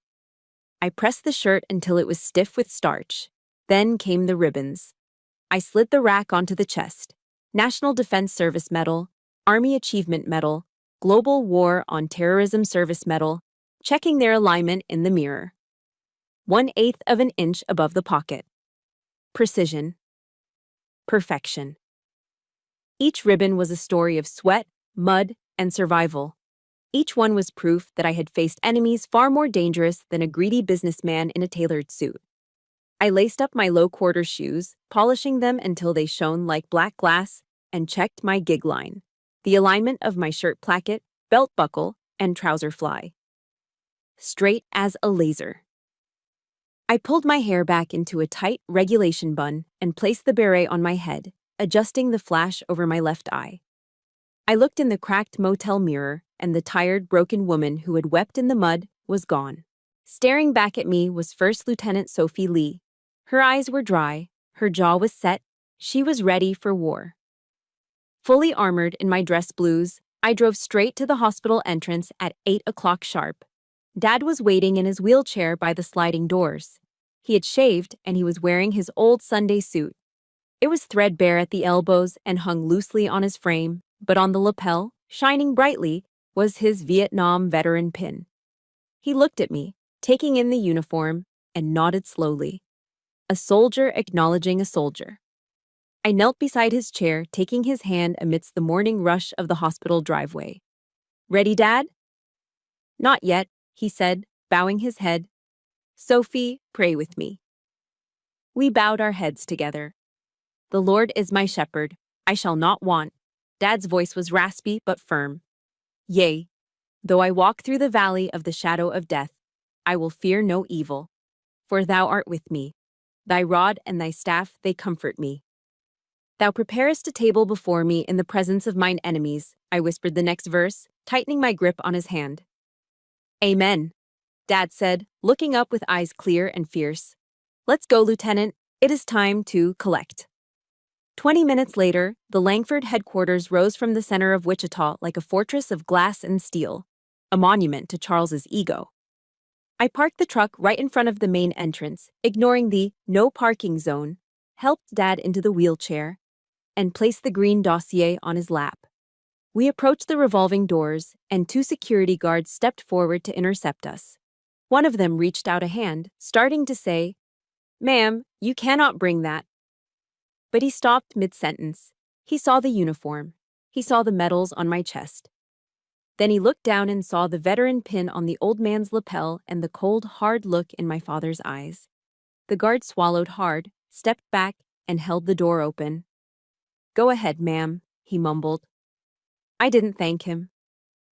I pressed the shirt until it was stiff with starch. Then came the ribbons. I slid the rack onto the chest. National Defense Service Medal, Army Achievement Medal, Global War on Terrorism Service Medal, checking their alignment in the mirror. 1/8 of an inch above the pocket. Precision. Perfection. Each ribbon was a story of sweat, mud, and survival. Each one was proof that I had faced enemies far more dangerous than a greedy businessman in a tailored suit. I laced up my low-quarter shoes, polishing them until they shone like black glass, and checked my gig line, the alignment of my shirt placket, belt buckle, and trouser fly. Straight as a laser. I pulled my hair back into a tight regulation bun and placed the beret on my head, adjusting the flash over my left eye. I looked in the cracked motel mirror, and the tired, broken woman who had wept in the mud was gone. Staring back at me was First Lieutenant Sophie Lee. Her eyes were dry, her jaw was set, she was ready for war. Fully armored in my dress blues, I drove straight to the hospital entrance at 8 o'clock sharp. Dad was waiting in his wheelchair by the sliding doors. He had shaved, and he was wearing his old Sunday suit. It was threadbare at the elbows and hung loosely on his frame, but on the lapel, shining brightly, was his Vietnam veteran pin. He looked at me, taking in the uniform, and nodded slowly. A soldier acknowledging a soldier. I knelt beside his chair, taking his hand amidst the morning rush of the hospital driveway. "Ready, Dad?" "Not yet," he said, bowing his head. "Sophie, pray with me." We bowed our heads together. "The Lord is my shepherd, I shall not want." Dad's voice was raspy but firm. "Yea, though I walk through the valley of the shadow of death, I will fear no evil, for thou art with me. Thy rod and thy staff, they comfort me. Thou preparest a table before me in the presence of mine enemies," I whispered the next verse, tightening my grip on his hand. "Amen," Dad said, looking up with eyes clear and fierce. "Let's go, Lieutenant. It is time to collect." 20 minutes later, the Langford headquarters rose from the center of Wichita like a fortress of glass and steel, a monument to Charles's ego. I parked the truck right in front of the main entrance, ignoring the no parking zone, helped Dad into the wheelchair, and placed the green dossier on his lap. We approached the revolving doors, and 2 security guards stepped forward to intercept us. One of them reached out a hand, starting to say, "Ma'am, you cannot bring that." But he stopped mid-sentence. He saw the uniform. He saw the medals on my chest. Then he looked down and saw the veteran pin on the old man's lapel and the cold, hard look in my father's eyes. The guard swallowed hard, stepped back, and held the door open. "Go ahead, ma'am," he mumbled. I didn't thank him.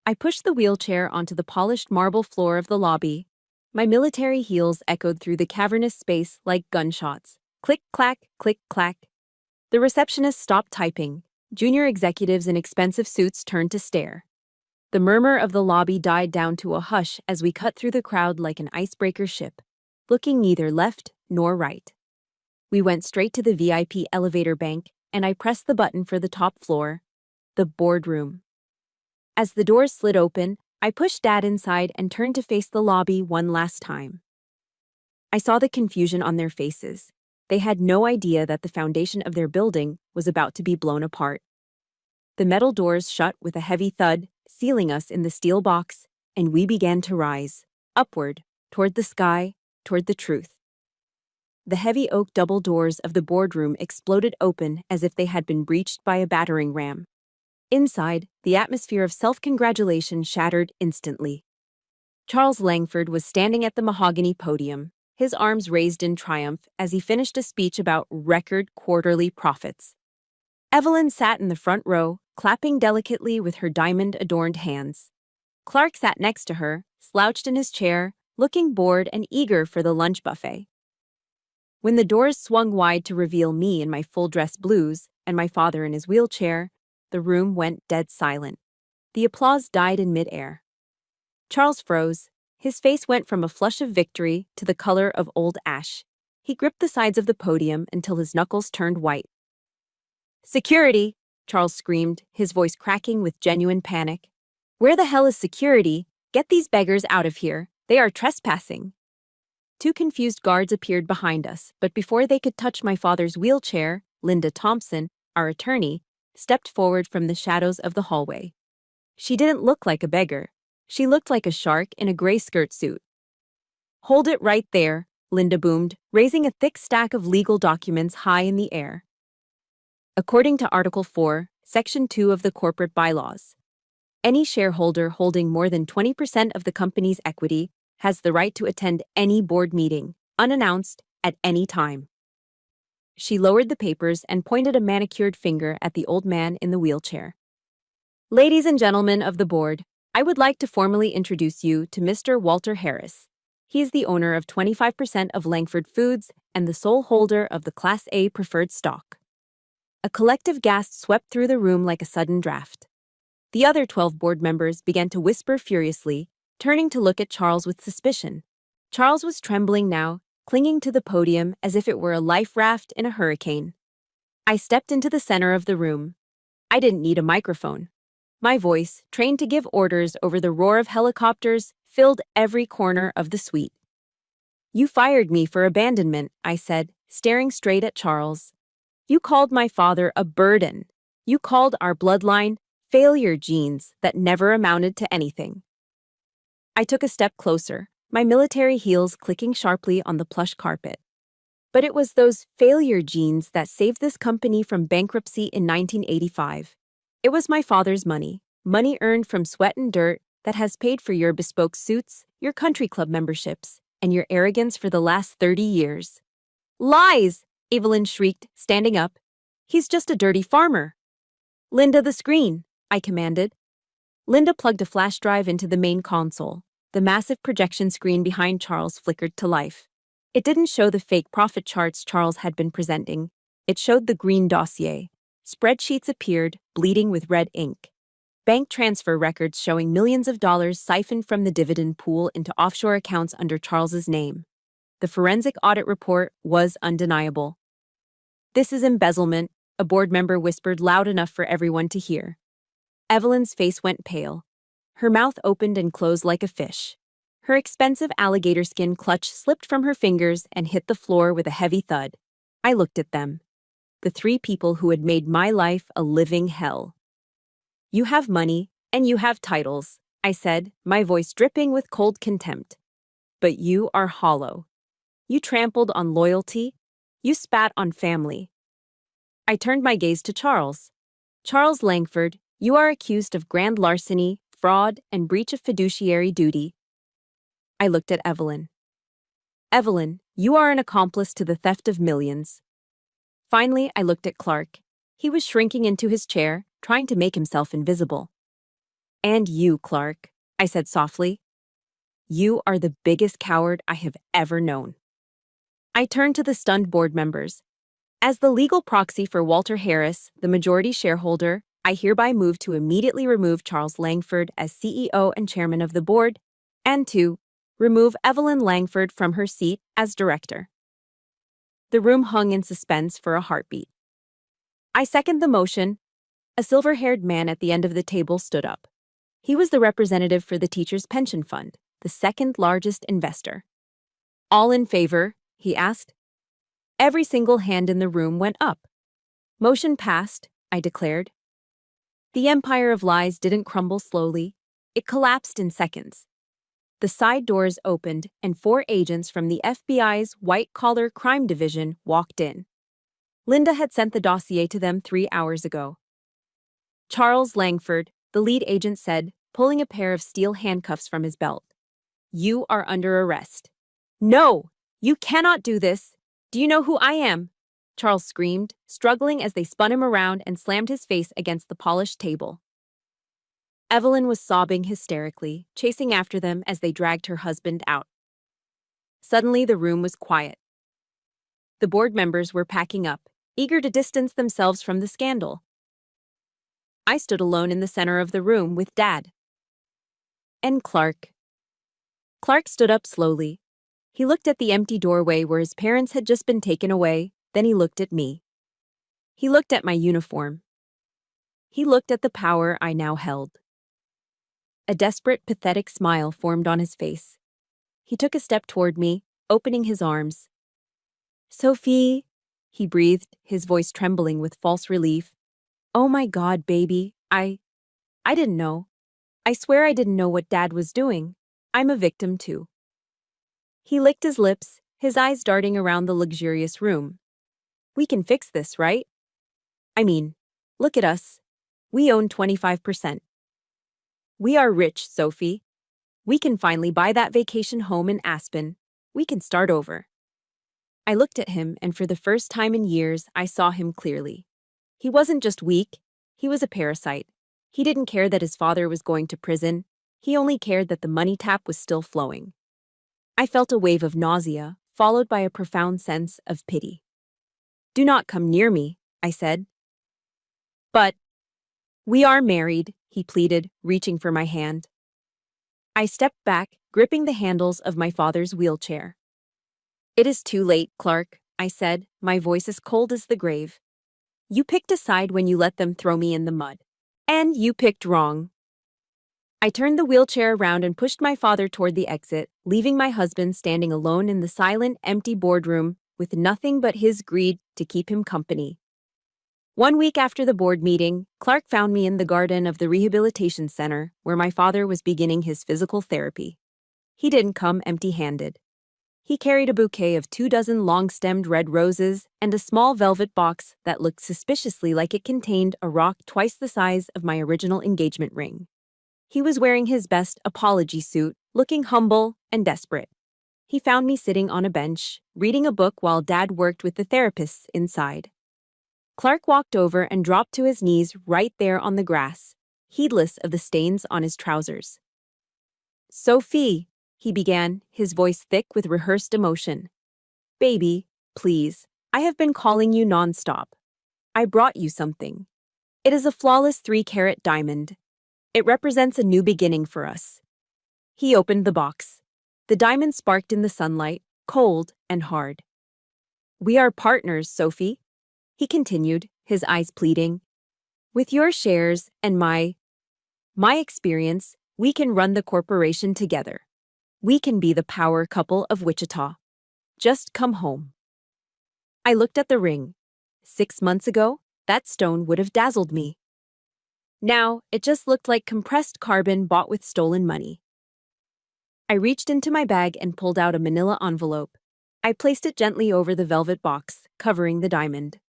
I pushed the wheelchair onto the polished marble floor of the lobby. My military heels echoed through the cavernous space like gunshots. Click-clack, click-clack. The receptionist stopped typing. Junior executives in expensive suits turned to stare. The murmur of the lobby died down to a hush as we cut through the crowd like an icebreaker ship, looking neither left nor right. We went straight to the VIP elevator bank, and I pressed the button for the top floor, the boardroom. As the doors slid open, I pushed Dad inside and turned to face the lobby one last time. I saw the confusion on their faces. They had no idea that the foundation of their building was about to be blown apart. The metal doors shut with a heavy thud, sealing us in the steel box, and we began to rise, upward, toward the sky, toward the truth. The heavy oak double doors of the boardroom exploded open as if they had been breached by a battering ram. Inside, the atmosphere of self-congratulation shattered instantly. Charles Langford was standing at the mahogany podium, his arms raised in triumph as he finished a speech about record quarterly profits. Evelyn sat in the front row, clapping delicately with her diamond-adorned hands. Clark sat next to her, slouched in his chair, looking bored and eager for the lunch buffet. When the doors swung wide to reveal me in my full dress blues and my father in his wheelchair, the room went dead silent. The applause died in midair. Charles froze. His face went from a flush of victory to the color of old ash. He gripped the sides of the podium until his knuckles turned white. "Security!" Charles screamed, his voice cracking with genuine panic. "Where the hell is security? Get these beggars out of here. They are trespassing." Two confused guards appeared behind us, but before they could touch my father's wheelchair, Linda Thompson, our attorney, stepped forward from the shadows of the hallway. She didn't look like a beggar. She looked like a shark in a gray skirt suit. "Hold it right there," Linda boomed, raising a thick stack of legal documents high in the air. According to Article 4, Section 2 of the Corporate Bylaws, any shareholder holding more than 20% of the company's equity has the right to attend any board meeting, unannounced, at any time. She lowered the papers and pointed a manicured finger at the old man in the wheelchair. "Ladies and gentlemen of the board, I would like to formally introduce you to Mr. Walter Harris. He is the owner of 25% of Langford Foods and the sole holder of the Class A preferred stock." A collective gasp swept through the room like a sudden draft. The other 12 board members began to whisper furiously, turning to look at Charles with suspicion. Charles was trembling now, clinging to the podium as if it were a life raft in a hurricane. I stepped into the center of the room. I didn't need a microphone. My voice, trained to give orders over the roar of helicopters, filled every corner of the suite. "You fired me for abandonment," I said, staring straight at Charles. "You called my father a burden. You called our bloodline failure genes that never amounted to anything." I took a step closer, my military heels clicking sharply on the plush carpet. But it was those failure genes that saved this company from bankruptcy in 1985. It was my father's money earned from sweat and dirt, that has paid for your bespoke suits, your country club memberships, and your arrogance for the last 30 years. "Lies!" Evelyn shrieked, standing up. "He's just a dirty farmer." "Linda, the screen," I commanded. Linda plugged a flash drive into the main console. The massive projection screen behind Charles flickered to life. It didn't show the fake profit charts Charles had been presenting. It showed the green dossier. Spreadsheets appeared, bleeding with red ink. Bank transfer records showing millions of dollars siphoned from the dividend pool into offshore accounts under Charles's name. The forensic audit report was undeniable. "This is embezzlement," a board member whispered loud enough for everyone to hear. Evelyn's face went pale. Her mouth opened and closed like a fish. Her expensive alligator skin clutch slipped from her fingers and hit the floor with a heavy thud. I looked at them. The three people who had made my life a living hell. "You have money, and you have titles," I said, my voice dripping with cold contempt. "But you are hollow. You trampled on loyalty. You spat on family." I turned my gaze to Charles. "Charles Langford, you are accused of grand larceny, fraud, and breach of fiduciary duty." I looked at Evelyn. "Evelyn, you are an accomplice to the theft of millions." Finally, I looked at Clark. He was shrinking into his chair, trying to make himself invisible. "And you, Clark," I said softly. "You are the biggest coward I have ever known." I turned to the stunned board members. "As the legal proxy for Walter Harris, the majority shareholder, I hereby move to immediately remove Charles Langford as CEO and chairman of the board, and to remove Evelyn Langford from her seat as director." The room hung in suspense for a heartbeat. "I second the motion." A silver-haired man at the end of the table stood up. He was the representative for the Teachers' Pension Fund, the second largest investor. "All in favor?" he asked. Every single hand in the room went up. "Motion passed," I declared. The empire of lies didn't crumble slowly. It collapsed in seconds. The side doors opened, and 4 agents from the FBI's white-collar crime division walked in. Linda had sent the dossier to them 3 hours ago. "Charles Langford," the lead agent said, pulling a pair of steel handcuffs from his belt. "You are under arrest." "No! You cannot do this! Do you know who I am?" Charles screamed, struggling as they spun him around and slammed his face against the polished table. Evelyn was sobbing hysterically, chasing after them as they dragged her husband out. Suddenly, the room was quiet. The board members were packing up, eager to distance themselves from the scandal. I stood alone in the center of the room with Dad. And Clark. Clark stood up slowly. He looked at the empty doorway where his parents had just been taken away, then he looked at me. He looked at my uniform. He looked at the power I now held. A desperate, pathetic smile formed on his face. He took a step toward me, opening his arms. "Sophie," he breathed, his voice trembling with false relief. "Oh my God, baby, I didn't know. I swear I didn't know what Dad was doing. I'm a victim too." He licked his lips, his eyes darting around the luxurious room. "We can fix this, right? I mean, look at us. We own 25%. We are rich, Sophie. We can finally buy that vacation home in Aspen. We can start over." I looked at him, and for the first time in years, I saw him clearly. He wasn't just weak, he was a parasite. He didn't care that his father was going to prison. He only cared that the money tap was still flowing. I felt a wave of nausea, followed by a profound sense of pity. "Do not come near me," I said. "But we are married," he pleaded, reaching for my hand. I stepped back, gripping the handles of my father's wheelchair. "It is too late, Clark," I said, my voice as cold as the grave. "You picked a side when you let them throw me in the mud. And you picked wrong." I turned the wheelchair around and pushed my father toward the exit, leaving my husband standing alone in the silent, empty boardroom with nothing but his greed to keep him company. 1 week after the board meeting, Clark found me in the garden of the rehabilitation center where my father was beginning his physical therapy. He didn't come empty-handed. He carried a bouquet of 24 long-stemmed red roses and a small velvet box that looked suspiciously like it contained a rock twice the size of my original engagement ring. He was wearing his best apology suit, looking humble and desperate. He found me sitting on a bench, reading a book while Dad worked with the therapists inside. Clark walked over and dropped to his knees right there on the grass, heedless of the stains on his trousers. "Sophie," he began, his voice thick with rehearsed emotion. "Baby, please, I have been calling you nonstop. I brought you something. It is a flawless 3-carat diamond. It represents a new beginning for us." He opened the box. The diamond sparked in the sunlight, cold and hard. "We are partners, Sophie," he continued, his eyes pleading. "With your shares and my experience, we can run the corporation together. We can be the power couple of Wichita. Just come home." I looked at the ring. 6 months ago, that stone would have dazzled me. Now, it just looked like compressed carbon bought with stolen money. I reached into my bag and pulled out a manila envelope. I placed it gently over the velvet box, covering the diamond.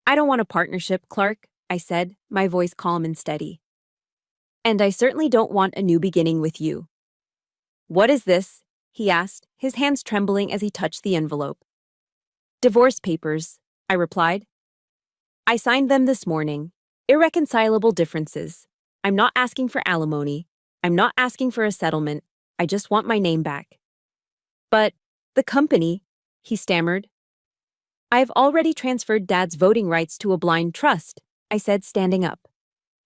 "I don't want a partnership, Clark," I said, my voice calm and steady. "And I certainly don't want a new beginning with you." "What is this?" he asked, his hands trembling as he touched the envelope. "Divorce papers," I replied. "I signed them this morning. Irreconcilable differences. I'm not asking for alimony. I'm not asking for a settlement. I just want my name back." "But the company," he stammered. "I've already transferred Dad's voting rights to a blind trust," I said, standing up.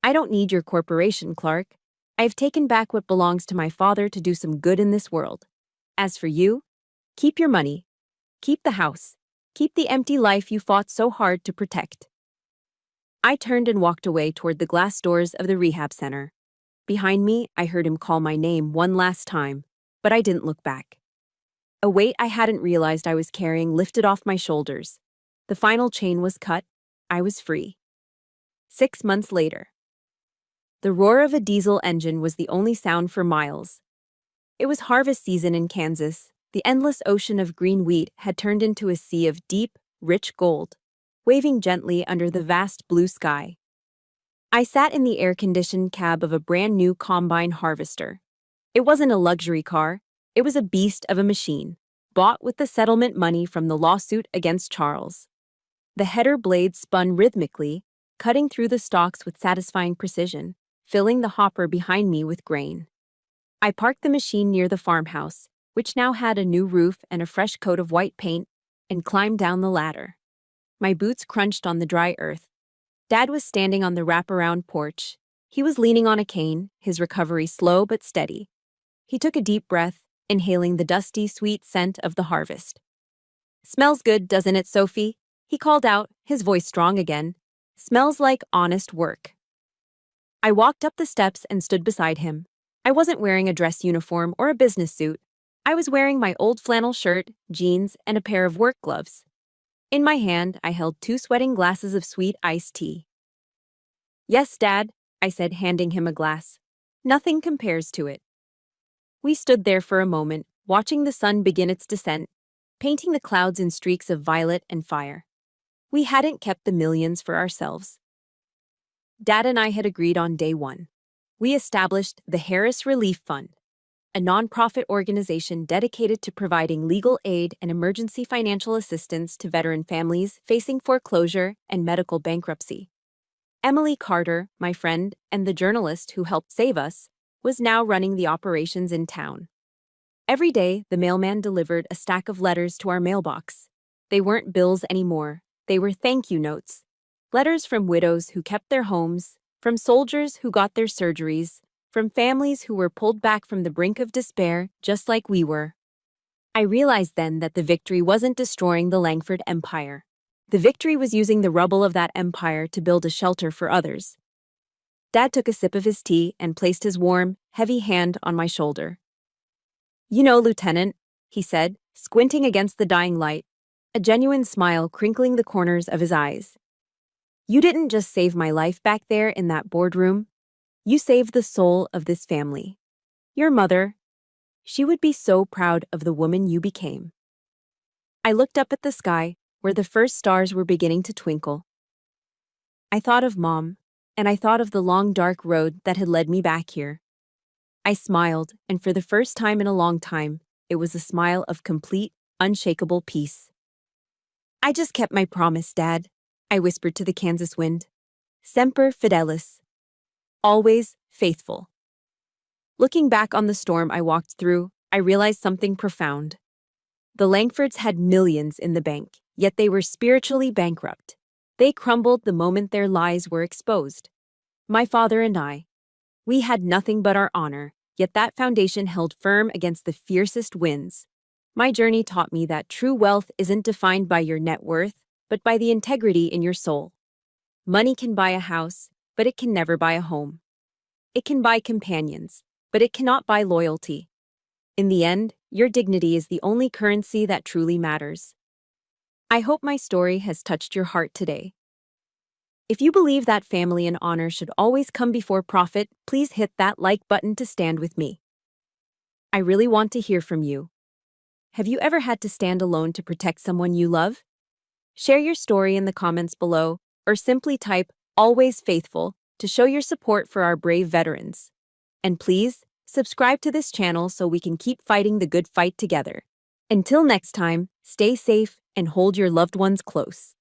"I don't need your corporation, Clark. I've taken back what belongs to my father to do some good in this world. As for you, keep your money. Keep the house. Keep the empty life you fought so hard to protect." I turned and walked away toward the glass doors of the rehab center. Behind me, I heard him call my name one last time, but I didn't look back. A weight I hadn't realized I was carrying lifted off my shoulders. The final chain was cut. I was free. 6 months later. The roar of a diesel engine was the only sound for miles. It was harvest season in Kansas. The endless ocean of green wheat had turned into a sea of deep, rich gold, waving gently under the vast blue sky. I sat in the air-conditioned cab of a brand-new combine harvester. It wasn't a luxury car. It was a beast of a machine, bought with the settlement money from the lawsuit against Charles. The header blade spun rhythmically, cutting through the stalks with satisfying precision, filling the hopper behind me with grain. I parked the machine near the farmhouse, which now had a new roof and a fresh coat of white paint, and climbed down the ladder. My boots crunched on the dry earth. Dad was standing on the wraparound porch. He was leaning on a cane, his recovery slow but steady. He took a deep breath, inhaling the dusty, sweet scent of the harvest. "Smells good, doesn't it, Sophie?" he called out, his voice strong again. "Smells like honest work." I walked up the steps and stood beside him. I wasn't wearing a dress uniform or a business suit. I was wearing my old flannel shirt, jeans, and a pair of work gloves. In my hand, I held 2 sweating glasses of sweet iced tea. "Yes, Dad," I said, handing him a glass. "Nothing compares to it." We stood there for a moment, watching the sun begin its descent, painting the clouds in streaks of violet and fire. We hadn't kept the millions for ourselves. Dad and I had agreed on day one. We established the Harris Relief Fund, a nonprofit organization dedicated to providing legal aid and emergency financial assistance to veteran families facing foreclosure and medical bankruptcy. Emily Carter, my friend and the journalist who helped save us, was now running the operations in town. Every day, the mailman delivered a stack of letters to our mailbox. They weren't bills anymore. They were thank you notes. Letters from widows who kept their homes, from soldiers who got their surgeries, from families who were pulled back from the brink of despair, just like we were. I realized then that the victory wasn't destroying the Langford Empire. The victory was using the rubble of that empire to build a shelter for others. Dad took a sip of his tea and placed his warm, heavy hand on my shoulder. "You know, Lieutenant," he said, squinting against the dying light, a genuine smile crinkling the corners of his eyes. "You didn't just save my life back there in that boardroom. You saved the soul of this family. Your mother, she would be so proud of the woman you became." I looked up at the sky, where the first stars were beginning to twinkle. I thought of Mom, and I thought of the long dark road that had led me back here. I smiled, and for the first time in a long time, it was a smile of complete, unshakable peace. "I just kept my promise, Dad," I whispered to the Kansas wind. "Semper fidelis." Always faithful. Looking back on the storm I walked through, I realized something profound. The Langfords had millions in the bank, yet they were spiritually bankrupt. They crumbled the moment their lies were exposed. My father and I, we had nothing but our honor, yet that foundation held firm against the fiercest winds. My journey taught me that true wealth isn't defined by your net worth, but by the integrity in your soul. Money can buy a house, but it can never buy a home. It can buy companions, but it cannot buy loyalty. In the end, your dignity is the only currency that truly matters. I hope my story has touched your heart today. If you believe that family and honor should always come before profit, please hit that like button to stand with me. I really want to hear from you. Have you ever had to stand alone to protect someone you love? Share your story in the comments below, or simply type "always faithful" to show your support for our brave veterans. And please, subscribe to this channel so we can keep fighting the good fight together. Until next time, stay safe and hold your loved ones close.